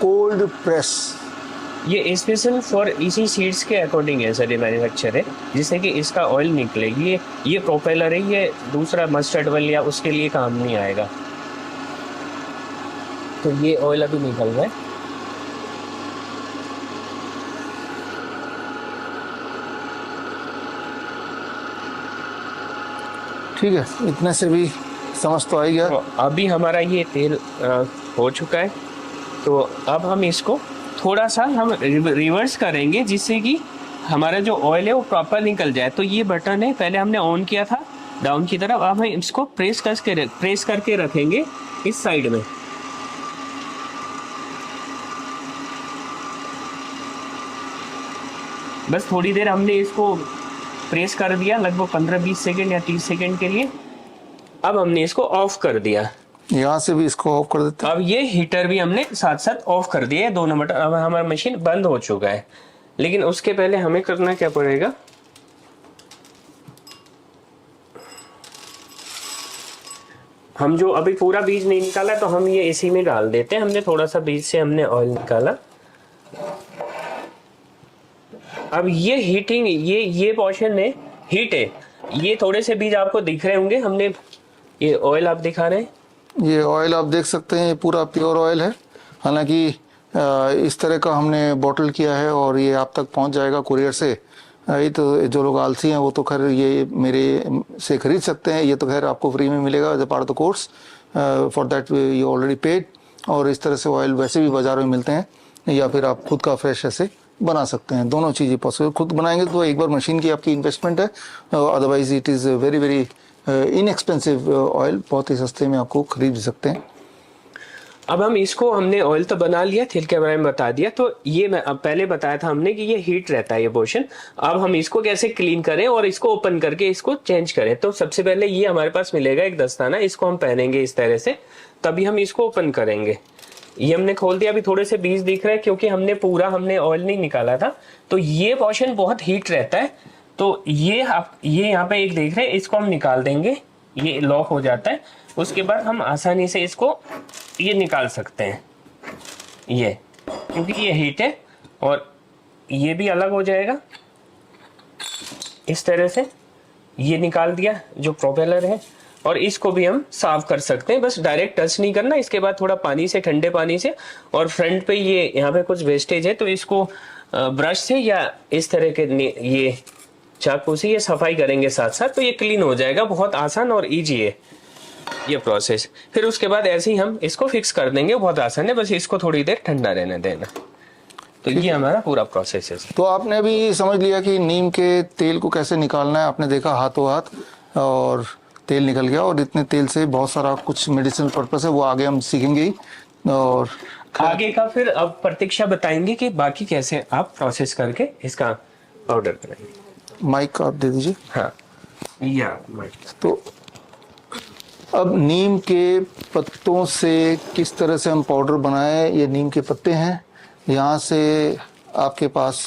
cold press. ये स्पेशल फॉर इसी सीड्स के अकॉर्डिंग है सर, ये मैन्युफैक्चर है, जिससे कि इसका ऑयल निकले। ये प्रोपेलर है, ये दूसरा मस्टर्ड ऑयल या उसके लिए काम नहीं आएगा। तो ये ऑयल अभी निकल रहा है। ठीक है, इतने से भी समझ तो आ ही गया। तो अभी हमारा ये तेल हो चुका है। तो अब हम इसको थोड़ा सा हम रिवर्स करेंगे, जिससे कि हमारा जो ऑयल है वो प्रॉपर निकल जाए। तो ये बटन है, पहले हमने ऑन किया था डाउन की तरफ, अब हम इसको प्रेस करके रखेंगे इस साइड में। बस थोड़ी देर हमने इसको प्रेस कर दिया, लगभग 15-20 सेकेंड या 30 सेकेंड के लिए। अब हमने इसको ऑफ कर दिया। यहाँ से भी इसको ऑफ कर देते हैं। अब ये हीटर भी हमने साथ साथ ऑफ कर दिया है, 2 नंबर। अब हमारा मशीन बंद हो चुका है, लेकिन उसके पहले हमें करना क्या पड़ेगा, हम जो अभी पूरा बीज नहीं निकाला तो हम ये इसी में डाल देते हैं। हमने थोड़ा सा बीज से हमने ऑयल निकाला। अब ये हीटिंग, ये पोर्शन में हीट है। ये थोड़े से बीज आपको दिख रहे होंगे, हमने ये ऑयल आप दिखा रहे हैं, ये ऑयल आप देख सकते हैं, ये पूरा प्योर ऑयल है। हालांकि इस तरह का हमने बॉटल किया है और ये आप तक पहुंच जाएगा कुरियर से। ये तो जो लोग आलसी हैं वो तो खैर ये मेरे से खरीद सकते हैं, ये तो खैर आपको फ्री में मिलेगा as a part of the course. For that you already paid. और इस तरह से ऑयल वैसे भी बाजार में मिलते हैं, या फिर आप खुद का फ्रेश ऐसे बना सकते हैं। दोनों चीज़ें पॉसिबल। खुद बनाएंगे तो एक बार मशीन की आपकी इन्वेस्टमेंट है, otherwise it is very very inexpensive oil, बहुत ही सस्ते में आपको खरीद सकते हैं। अब हम इसको, हमने ऑयल तो बना लिया, तेल के बारे में बता दिया। तो ये मैं अब पहले बताया था हमने कि ये हीट रहता है ये पोर्शन। अब हम इसको कैसे क्लीन करें और इसको ओपन करके इसको चेंज करें। तो सबसे पहले ये हमारे पास मिलेगा एक दस्ताना, इसको हम पहनेंगे इस तरह से, तभी हम इसको ओपन करेंगे। ये हमने खोल दिया, अभी थोड़े से बीज दिख रहे हैं क्योंकि हमने ऑयल नहीं निकाला था। तो ये पोर्शन बहुत हीट रहता है। तो ये यहाँ पे एक देख रहे हैं, इसको हम निकाल देंगे, ये लॉक हो जाता है। उसके बाद हम आसानी से इसको ये निकाल सकते हैं, ये क्योंकि ये हीट है। और ये भी अलग हो जाएगा इस तरह से। ये निकाल दिया जो प्रोपेलर है, और इसको भी हम साफ कर सकते हैं। बस डायरेक्ट टच नहीं करना, इसके बाद थोड़ा पानी से, ठंडे पानी से। और फ्रंट पे ये यहाँ पे कुछ वेस्टेज है तो इसको ब्रश से या इस तरह के ये चाकू से ये सफाई करेंगे साथ साथ, तो ये क्लीन हो जाएगा। बहुत आसान और इजी है ये प्रोसेस। फिर उसके बाद ऐसे ही हम इसको फिक्स कर देंगे, बहुत आसान है। बस इसको थोड़ी देर ठंडा रहने देना। तो ये हमारा पूरा प्रोसेस है। तो आपने भी समझ लिया कि नीम के तेल को कैसे निकालना है। आपने देखा हाथों हाथ और तेल निकल गया, और इतने तेल से बहुत सारा कुछ मेडिसिनल पर्पस है, वो आगे हम सीखेंगे ही। और आगे का फिर अब प्रतीक्षा बताएंगे कि बाकी कैसे आप प्रोसेस करके इसका पाउडर बनाएंगे। माइक आप दे दीजिए। हाँ, या माइक। तो अब नीम के पत्तों से किस तरह से हम पाउडर बनाएं, ये नीम के पत्ते हैं। यहाँ से आपके पास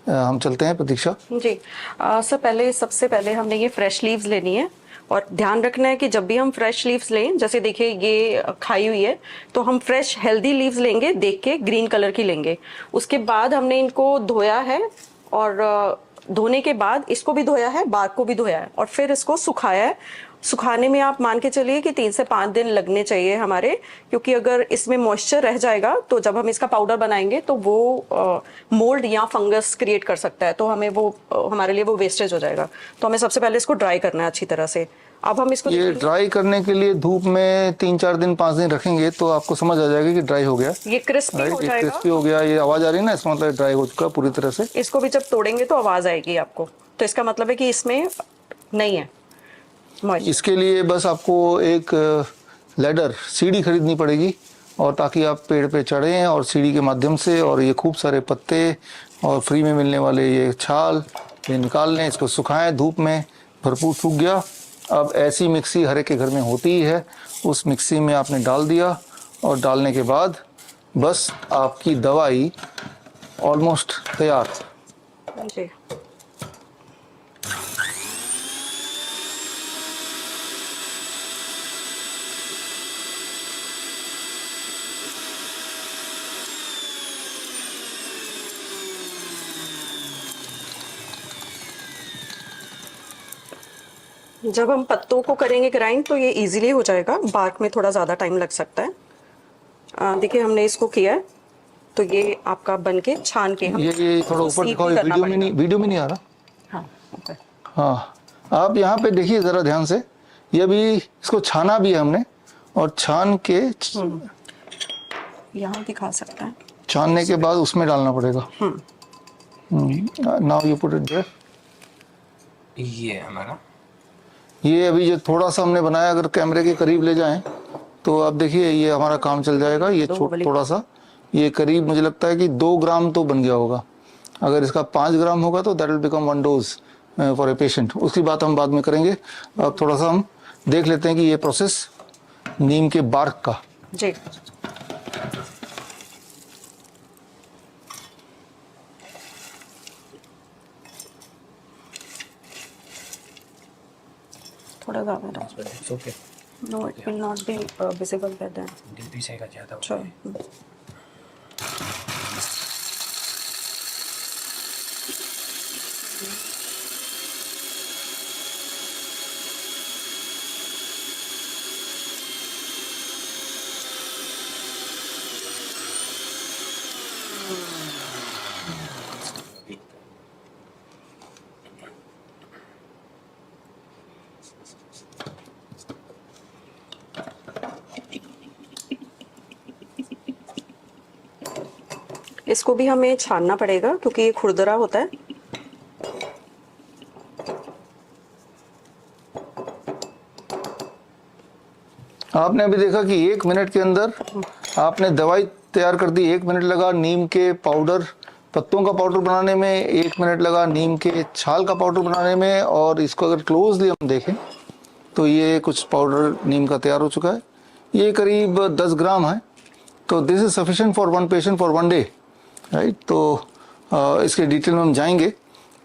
हम चलते हैं प्रतीक्षा जी। सर सबसे पहले हमने ये फ्रेश लीव्स लेनी है। और ध्यान रखना है कि जब भी हम फ्रेश लीव्स लें, जैसे देखिए ये खाई हुई है, तो हम फ्रेश हेल्दी लीव्स लेंगे, देख के ग्रीन कलर की लेंगे। उसके बाद हमने इनको धोया है, और धोने के बाद इसको भी धोया है, बाग को भी धोया है, और फिर इसको सुखाया है। सुखाने में आप मान के चलिए कि 3 से 5 दिन लगने चाहिए हमारे, क्योंकि अगर इसमें मॉइस्चर रह जाएगा तो जब हम इसका पाउडर बनाएंगे तो वो मोल्ड या फंगस क्रिएट कर सकता है, तो हमें वो हमारे लिए वो वेस्टेज हो जाएगा। तो हमें सबसे पहले इसको ड्राई करना है अच्छी तरह से। अब हम इसको ये ड्राई करने के लिए धूप में 3-4 दिन 5 दिन रखेंगे तो आपको समझ आ जाएगा कि ड्राई हो गया, ये क्रिस्पी हो जाएगा। क्रिस्पी हो गया, ये आवाज आ रही है ना, इसका मतलब ड्राई हो चुका पूरी तरह से। इसको भी जब तोड़ेंगे तो आवाज आएगी आपको, तो इसका मतलब है कि इसमें नहीं है मॉइस्चर। इसके लिए बस आपको एक लैडर, सीढ़ी खरीदनी पड़ेगी, और ताकि आप पेड़ पे चढ़ें और सीढ़ी के माध्यम से, और ये खूब सारे पत्ते और फ्री में मिलने वाले ये छाल ये निकाल लें, इसको सुखाएं धूप में, भरपूर सूख गया। अब ऐसी मिक्सी हर एक के घर में होती ही है, उस मिक्सी में आपने डाल दिया, और डालने के बाद बस आपकी दवाई ऑलमोस्ट तैयार। जी। जब हम पत्तों को करेंगे ग्राइंड तो ये इजीली हो जाएगा, बार्क में थोड़ा ज़्यादा टाइम लग सकता है। देखिए हमने इसको किया है, तो ये आपका बन के छान के हम ये थोड़ा ऊपर दिखाओ, वीडियो में नहीं आ रहा। हाँ, okay। हाँ, आप यहाँ पे देखिए ज़रा ध्यान से, ये भी इसको छाना भी है हमने, और छान के यहाँ दिखा सकता है। छानने के बाद उसमें डालना पड़ेगा। Now you put it there. ये हमारा, ये अभी जो थोड़ा सा हमने बनाया, अगर कैमरे के करीब ले जाएं तो आप देखिए ये हमारा काम चल जाएगा। ये थोड़ा सा, ये करीब मुझे लगता है कि 2 ग्राम तो बन गया होगा। अगर इसका 5 ग्राम होगा तो that will become 1 dose for a patient. उसकी बात हम बाद में करेंगे। अब थोड़ा सा हम देख लेते हैं कि ये प्रोसेस नीम के बार्क का। जी। थोड़ा ज़्यादा डाल। Okay no it will not be visible by then. दिल से का ज़्यादा हो चलो। इसको भी हमें छानना पड़ेगा क्योंकि ये खुरदरा होता है। आपने अभी देखा कि 1 मिनट के अंदर आपने दवाई तैयार कर दी। 1 मिनट लगा नीम के पाउडर, पत्तों का पाउडर बनाने में, 1 मिनट लगा नीम के छाल का पाउडर बनाने में। और इसको अगर क्लोजली हम देखें तो ये कुछ पाउडर नीम का तैयार हो चुका है। ये करीब 10 ग्राम है। तो this is sufficient for 1 patient for 1 day, right. तो इसके डिटेल में हम जाएंगे।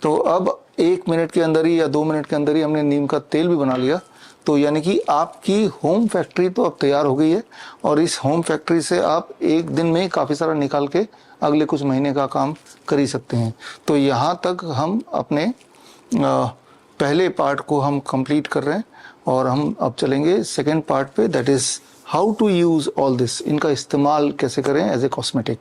तो अब 1 मिनट के अंदर ही या 2 मिनट के अंदर ही हमने नीम का तेल भी बना लिया। तो यानी कि आपकी होम फैक्ट्री तो अब तैयार हो गई है और इस होम फैक्ट्री से आप एक दिन में ही काफ़ी सारा निकाल के अगले कुछ महीने का काम कर ही सकते हैं। तो यहाँ तक हम अपने पहले पार्ट को हम कंप्लीट कर रहे हैं और हम अब चलेंगे सेकेंड पार्ट पे, that is how to use all this, इनका इस्तेमाल कैसे करें एज ए कॉस्मेटिक।